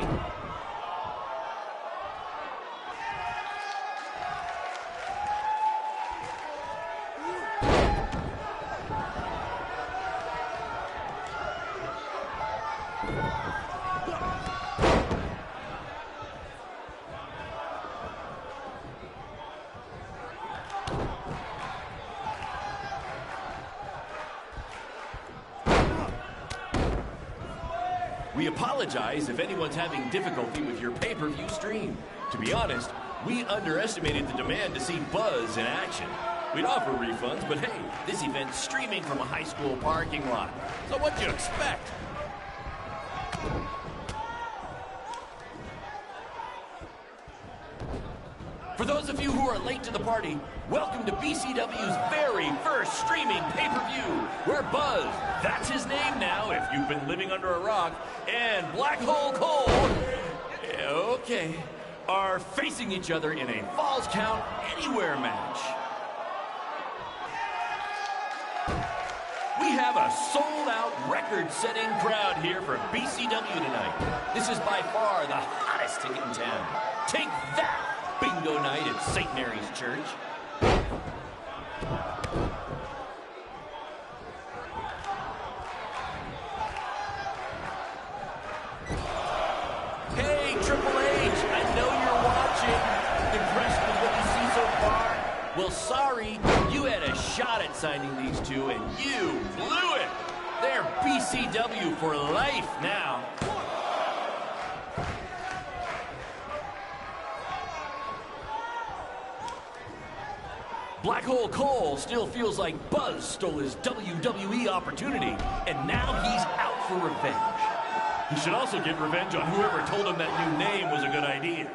We apologize if anyone's having difficulty with your pay-per-view stream. To be honest, we underestimated the demand to see Buzz in action. We'd offer refunds, but hey, this event's streaming from a high school parking lot. So what'd you expect? For those of you who are late to the party, welcome to BCW's very first streaming pay-per-view, where Buzz, that's his name now if you've been living under a rock, and Black Hole Cole, okay, are facing each other in a Falls Count Anywhere match. We have a sold-out, record-setting crowd here for BCW tonight. This is by far the hottest ticket in town. Take that! Bingo night at St. Mary's Church. Hey, Triple H, I know you're watching. Impressed with what you see so far? Well, sorry, you had a shot at signing these two, and you blew it. They're BCW for life now. Black Hole Cole still feels like Buzz stole his WWE opportunity, and now he's out for revenge. He should also get revenge on whoever told him that new name was a good idea.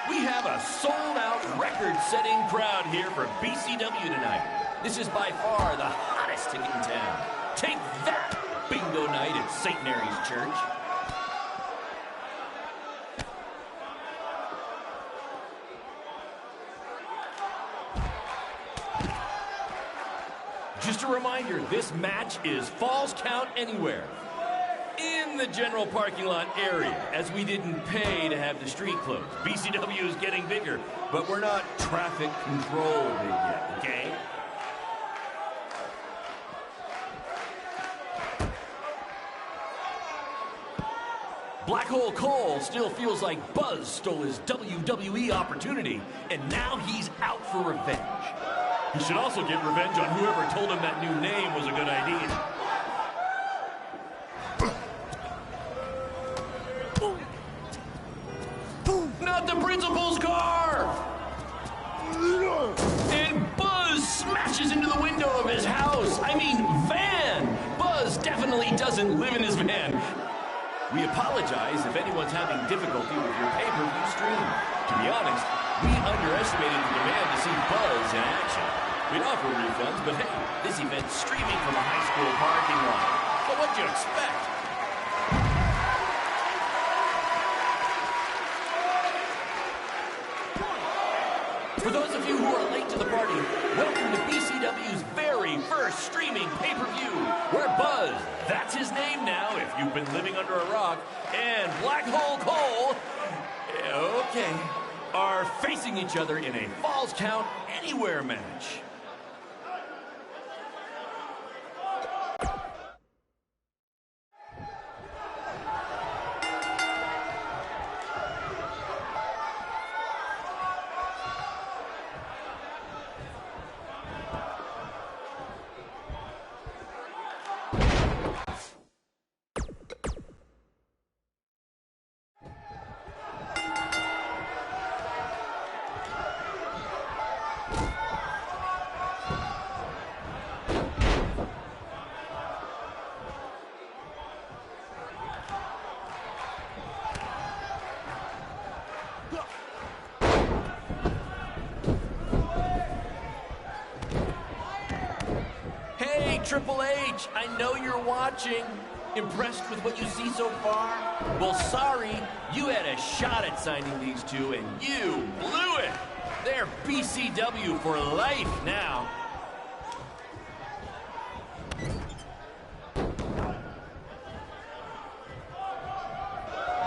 We have a sold-out, record-setting crowd here for BCW tonight. This is by far the hottest ticket in town. Take that! Bingo night at St. Mary's Church. Just a reminder, this match is Falls Count Anywhere. In the general parking lot area, as we didn't pay to have the street closed. BCW is getting bigger, but we're not traffic controlled yet, okay? Black Hole Cole still feels like Buzz stole his WWE opportunity, and now he's out for revenge. He should also get revenge on whoever told him that new name was a good idea. Not the principal's car! And Buzz smashes into the window of his house. I mean, van! Buzz definitely doesn't live in his van. We apologize if anyone's having difficulty with your pay-per-view stream. To be honest, we underestimated the demand to see Buzz in action. We'd offer refunds, but hey, this event's streaming from a high school parking lot. So what'd you expect? For those of you who are late to the party, welcome to BCW's very first streaming pay-per-view, where Buzz, that's his name now if you've been living under a rock, and Black Hole Cole, okay, are facing each other in a Falls Count Anywhere match. Triple H, I know you're watching. Impressed with what you see so far? Well, sorry, you had a shot at signing these two, and you blew it. They're BCW for life now.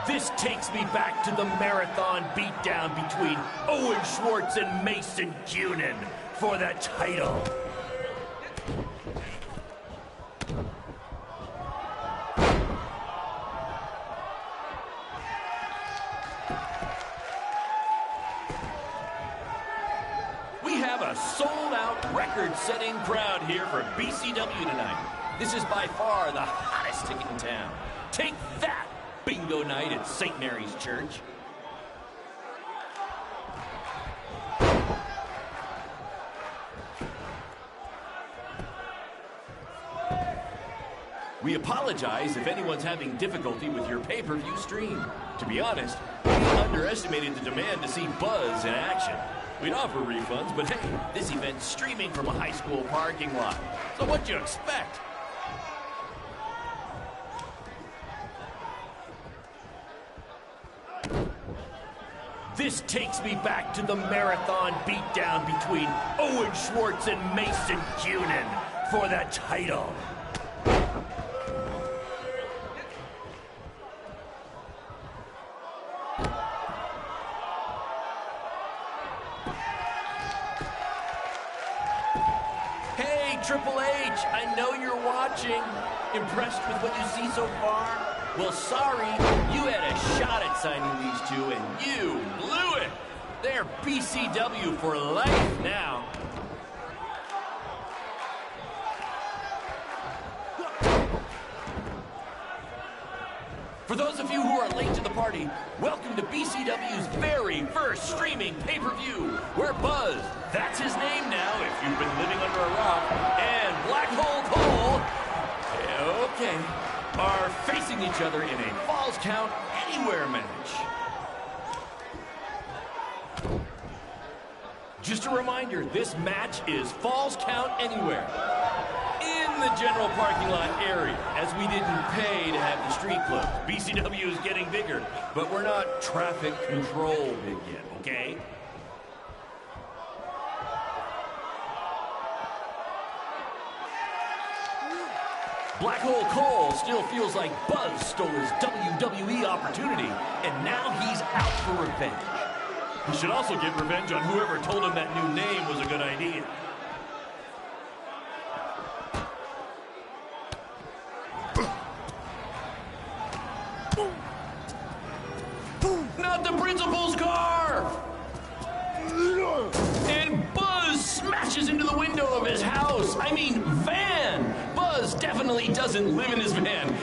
This takes me back to the marathon beatdown between Owen Schwartz and Mason Cunin for the title. We have a sold-out, record-setting crowd here for BCW tonight. This is by far the hottest ticket in town. Take that! Bingo night at St. Mary's Church. We apologize if anyone's having difficulty with your pay-per-view stream. To be honest, we underestimated the demand to see Buzz in action. We'd offer refunds, but hey, this event's streaming from a high school parking lot. So what'd you expect? This takes me back to the marathon beatdown between Owen Schwartz and Mason Cunin for the title. Hey, Triple H, I know you're watching. Impressed with what you see so far? Well, sorry, you had a shot at signing these two, and you blew it. They're BCW for life now. For those of you who are late to the party, welcome to BCW's very first streaming pay-per-view, where Buzz, that's his name now if you've been living under a rock, and Black Hole Cole, okay, are facing each other in a Falls Count Anywhere match. Just a reminder, this match is Falls Count Anywhere in the general parking lot area, as we didn't pay to have the street closed. BCW is getting bigger, but we're not traffic control big yet, okay? Black Hole Cole still feels like Buzz stole his WWE opportunity, and now he's out for revenge. He should also get revenge on whoever told him that new name was a good idea. Not the principal's car! And Buzz smashes into the window of his house. I mean, van! Buzz definitely doesn't live in his van.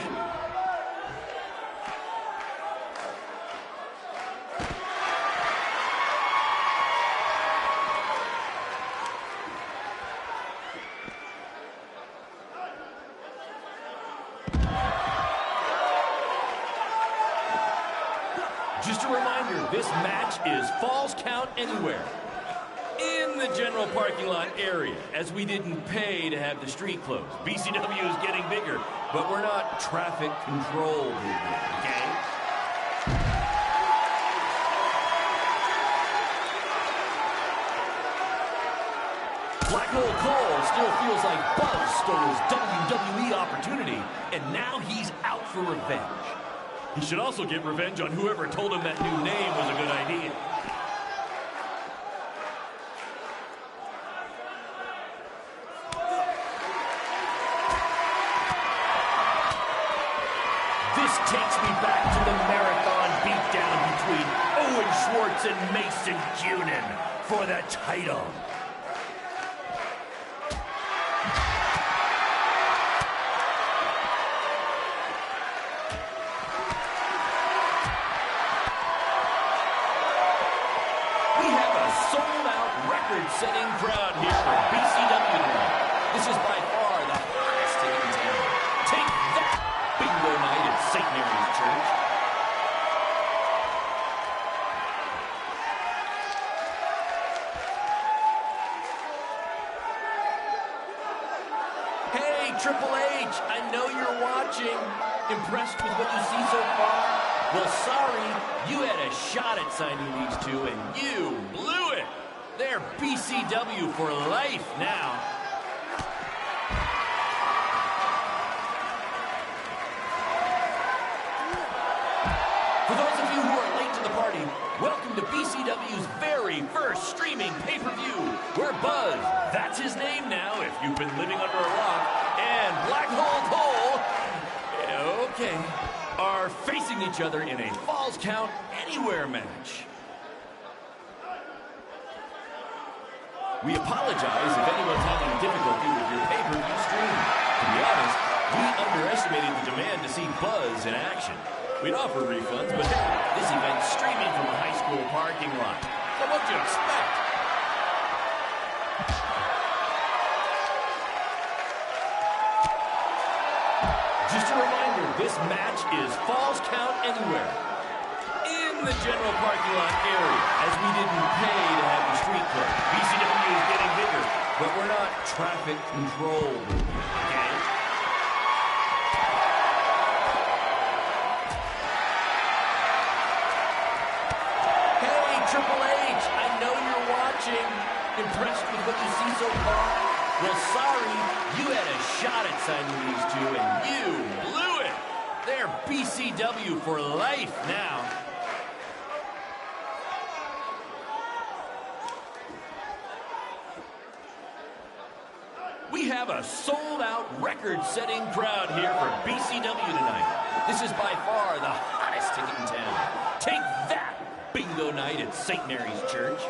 Just a reminder, this match is Falls Count Anywhere in the general parking lot area, as we didn't pay to have the street closed. BCW is getting bigger, but we're not traffic control big yet, okay? Black Hole Cole still feels like Buzz stole his WWE opportunity, and now he's out for revenge. He should also get revenge on whoever told him that new name was a good idea. This takes me back to the marathon beatdown between Owen Schwartz and Mason Cunin for the title. Setting crowd here for BCW tonight. This is by far the hottest ticket in town. Take that, bingo night at St. Mary's Church. Triple H, I know you're watching. Impressed with what you see so far? Well, sorry, you had a shot at signing these two, and you blew it. They're BCW for life now. For those of you who are late to the party, welcome to BCW's very first streaming pay-per-view, where Buzz, that's his name now if you've been living under a rock, and Black Hole Cole, okay, are facing each other in a Falls Count Anywhere match. We apologize if anyone's having difficulty with your pay-per-view stream. To be honest, we underestimated the demand to see Buzz in action. We'd offer refunds, but hey, this event's streaming from a high school parking lot. So what'd you expect? Just a reminder, this match is Falls Count Anywhere. In the general parking lot area, as we didn't pay to have the street closed. BCW is getting bigger, but we're not traffic controlled, okay? Hey, Triple H, I know you're watching. Impressed with what you see so far? Well, sorry, you had a shot at signing these two, and you blew it. They're BCW for life now. We have a sold-out, record-setting crowd here for BCW tonight. This is by far the hottest ticket in town. Take that, bingo night at St. Mary's Church.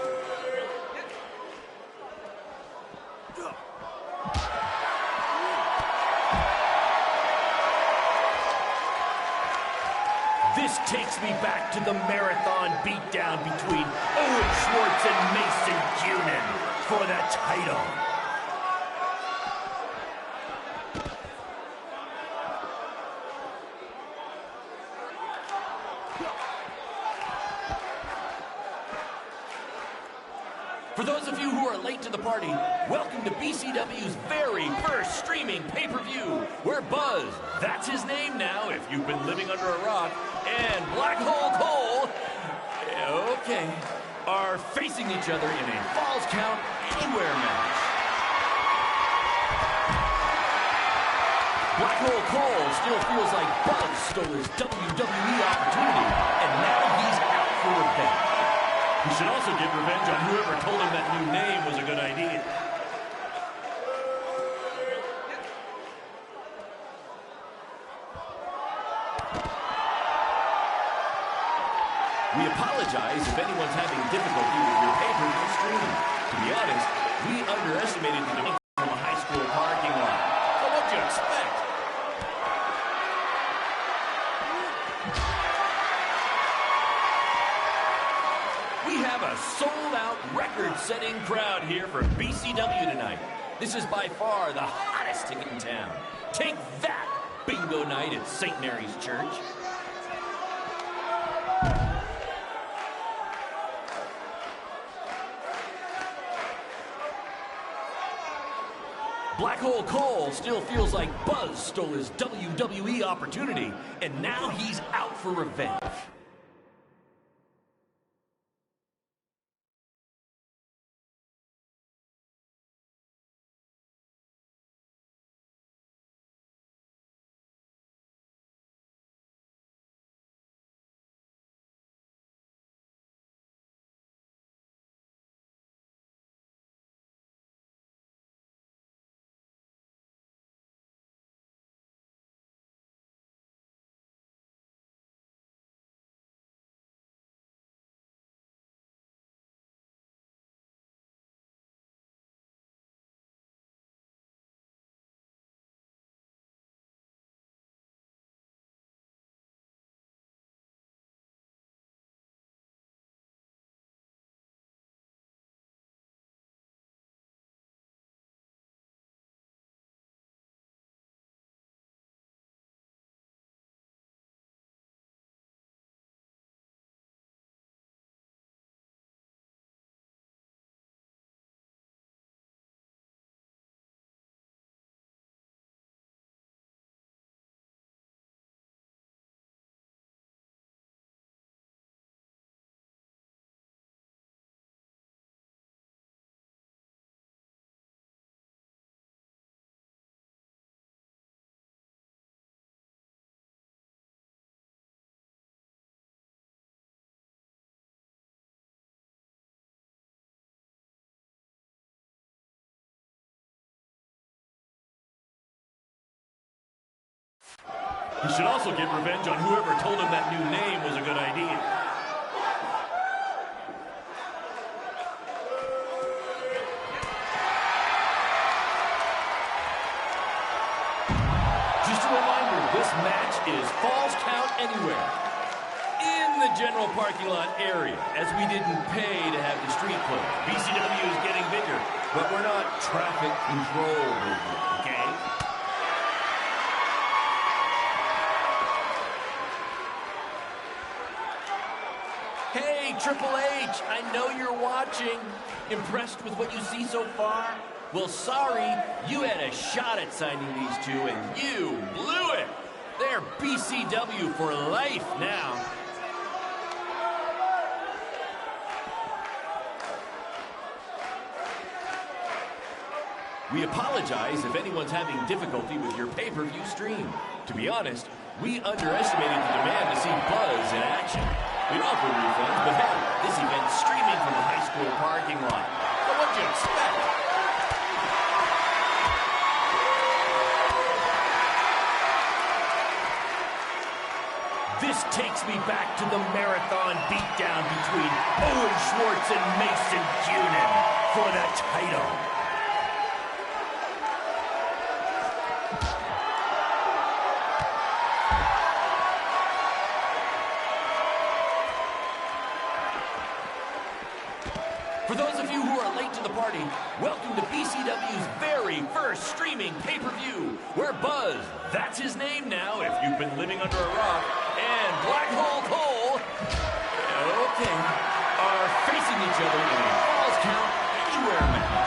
This takes me back to the marathon beatdown between Owen Schwartz and Mason Cunin for the title. For those of you who are late to the party, welcome to BCW's very first streaming pay-per-view, where Buzz, that's his name now if you've been living under a rock, and Black Hole Cole, okay, are facing each other in a Falls Count Anywhere match. Black Hole Cole still feels like Buzz stole his WWE opportunity, and now he's out for revenge. He should also get revenge on whoever told him that new name was a good idea. We apologize if anyone's having difficulty with your pay-per-view stream. To be honest, we underestimated the demand from a high school parking lot. So what'd you expect? We have a sold-out, record-setting crowd here for BCW tonight. This is by far the hottest ticket in town. Take that, bingo night at St. Mary's Church. Black Hole Cole still feels like Buzz stole his WWE opportunity, and now he's out for revenge. He should also get revenge on whoever told him that new name was a good idea. Just a reminder, this match is Falls Count Anywhere. In the general parking lot area, as we didn't pay to have the street closed. BCW is getting bigger, but we're not traffic control, okay? Hey, Triple H, I know you're watching. Impressed with what you see so far? Well, sorry, you had a shot at signing these two, and you blew it. They're BCW for life now. We apologize if anyone's having difficulty with your pay-per-view stream. To be honest, we underestimated the demand to see Buzz in action. We'd offer refunds, but hey, this event's streaming from the high school parking lot. So what'd you expect? This takes me back to the marathon beatdown between Owen Schwartz and Mason Cunin for the title. For those of you who are late to the party, welcome to BCW's very first streaming pay-per-view, where Buzz, that's his name now if you've been living under a rock, and Black Hole Cole, okay, are facing each other in a Falls Count Anywhere match.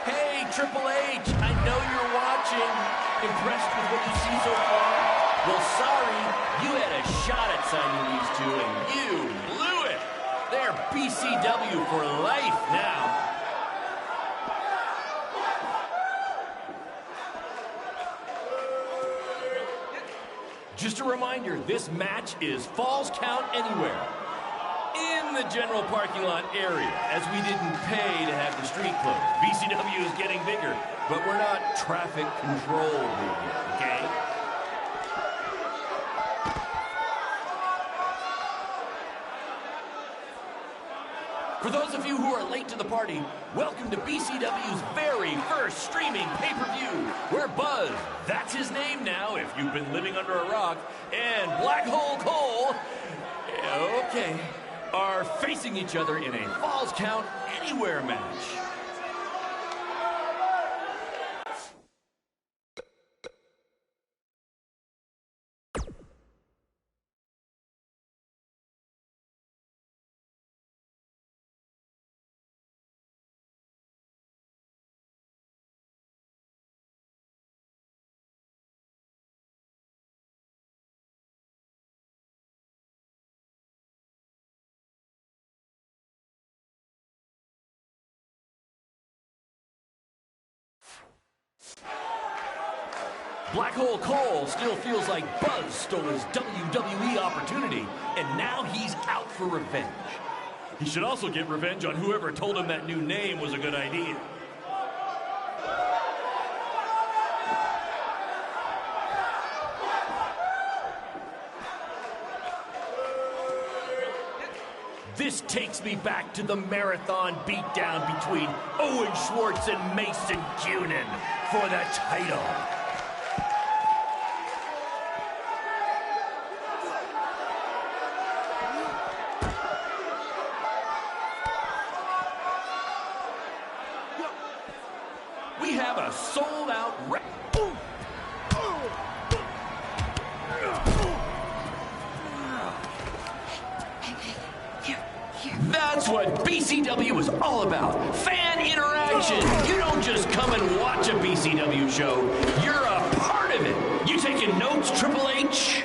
Hey, Triple H, I know you're watching. Impressed with what you see so far? Well, sorry, you had a shot at signing these two, and you blew it. They're BCW for life now. Just a reminder, this match is Falls Count Anywhere. In the general parking lot area, as we didn't pay to have the street closed. BCW is getting bigger, but we're not traffic control here, okay? For those of you who are late to the party, welcome to BCW's very first streaming pay-per-view, where Buzz, that's his name now if you've been living under a rock, and Black Hole Cole, okay, are facing each other in a Falls Count Anywhere match. Black Hole Cole still feels like Buzz stole his WWE opportunity, and now he's out for revenge. He should also get revenge on whoever told him that new name was a good idea. This takes me back to the marathon beatdown between Owen Schwartz and Mason Cunin for the title. We have a sold-out That's what BCW is all about. Fan interaction. You don't just come and watch a BCW show. You're a part of it. You taking notes, Triple H?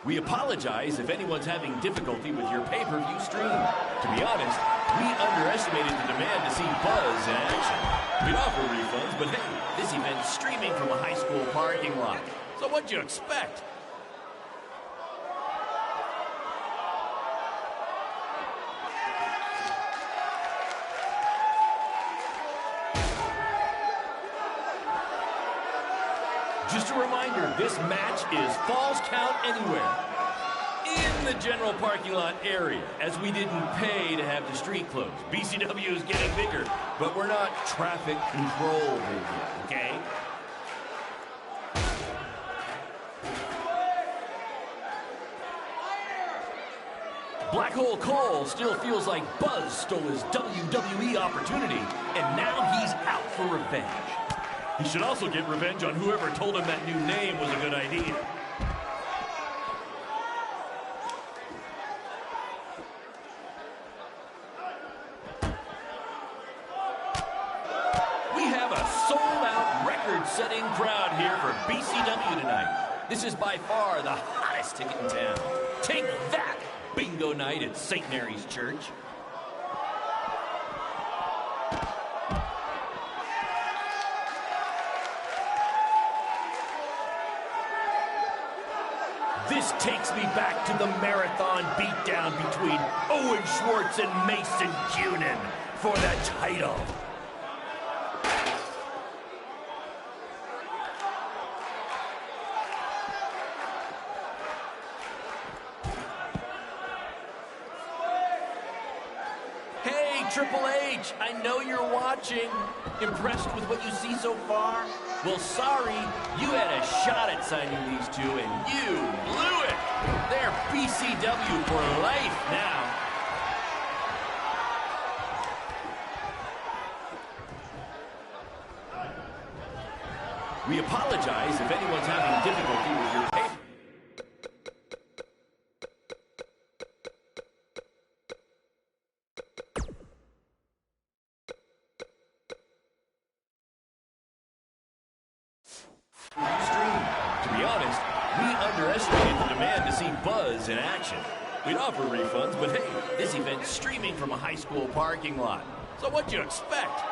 We apologize if anyone's having difficulty with your pay-per-view stream. To be honest, we underestimated the demand to see Buzz in action. We'd offer refunds, but hey, this event's streaming from a high school parking lot. So what'd you expect? Just a reminder, this match is Falls Count Anywhere. In the general parking lot area, as we didn't pay to have the street closed. BCW is getting bigger, but we're not traffic control yet, okay? Black Hole Cole still feels like Buzz stole his WWE opportunity, and now he's out for revenge. He should also get revenge on whoever told him that new name was a good idea. Setting crowd here for BCW tonight. This is by far the hottest ticket in town. Take that, bingo night at St. Mary's Church. This takes me back to the marathon beatdown between Owen Schwartz and Mason Cunin for the title. Triple H, I know you're watching. Impressed with what you see so far? Well, sorry, you had a shot at signing these two, and you blew it. They're BCW for life now. We apologize if anyone's having difficulty with your paper. In action. We'd offer refunds, but hey, this event's streaming from a high school parking lot. So what'd you expect?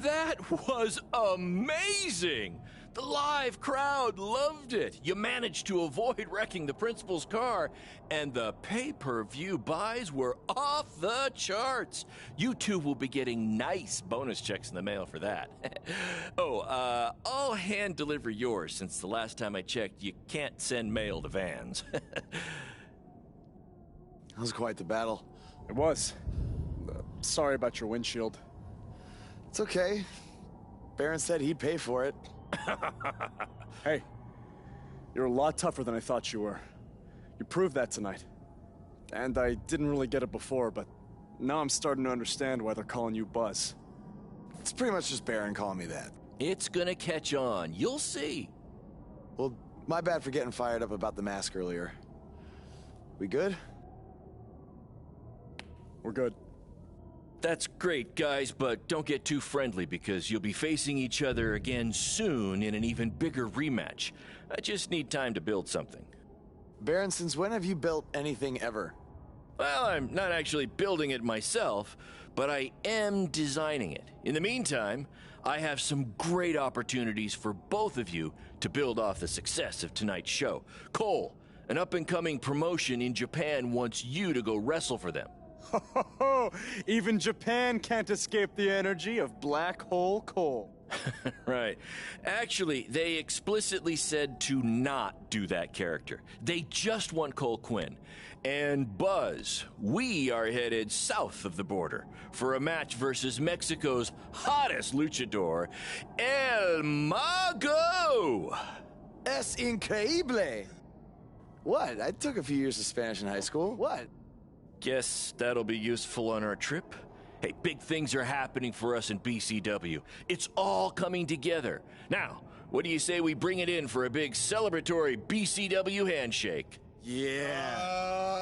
That was amazing! The live crowd loved it. You managed to avoid wrecking the principal's car, and the pay-per-view buys were off the charts. You two will be getting nice bonus checks in the mail for that. I'll hand deliver yours, since the last time I checked, you can't send mail to vans. That was quite the battle. It was. Sorry about your windshield. It's okay. Baron said he'd pay for it. Hey, you're a lot tougher than I thought you were. You proved that tonight. And I didn't really get it before, but now I'm starting to understand why they're calling you Buzz. It's pretty much just Baron calling me that. It's gonna catch on. You'll see. Well, my bad for getting fired up about the mask earlier. We good? We're good. That's great, guys, but don't get too friendly because you'll be facing each other again soon in an even bigger rematch. I just need time to build something. Baron, since when have you built anything ever? Well, I'm not actually building it myself, but I am designing it. In the meantime, I have some great opportunities for both of you to build off the success of tonight's show. Cole, an up-and-coming promotion in Japan wants you to go wrestle for them. Ho, ho, ho. Even Japan can't escape the energy of Black Hole Cole. Right. Actually, they explicitly said to not do that character. They just want Cole Quinn. And Buzz, we are headed south of the border for a match versus Mexico's hottest luchador, El Mago! Es increíble! What? I took a few years of Spanish in high school. What? Guess that'll be useful on our trip. Hey, big things are happening for us in BCW. It's all coming together. Now, what do you say we bring it in for a big celebratory BCW handshake? Yeah.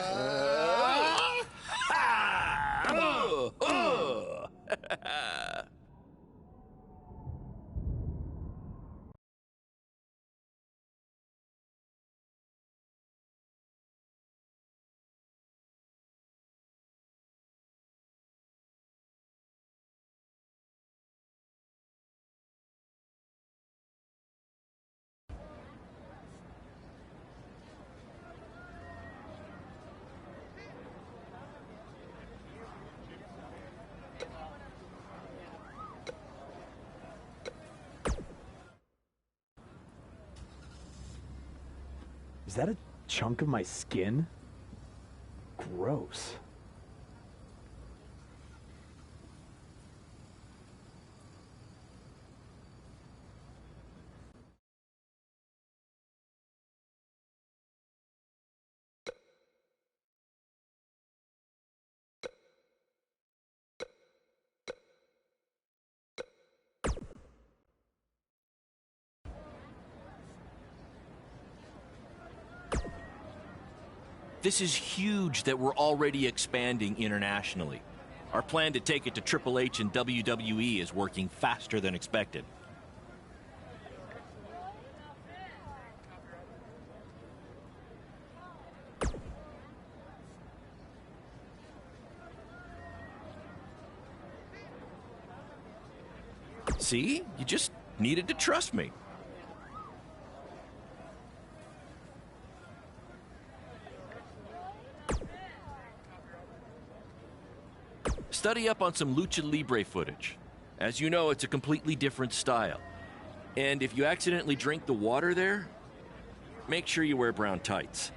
Is that a chunk of my skin? Gross. This is huge that we're already expanding internationally. Our plan to take it to Triple H and WWE is working faster than expected. See? You just needed to trust me. Study up on some Lucha Libre footage. As you know, it's a completely different style. And if you accidentally drink the water there, make sure you wear brown tights.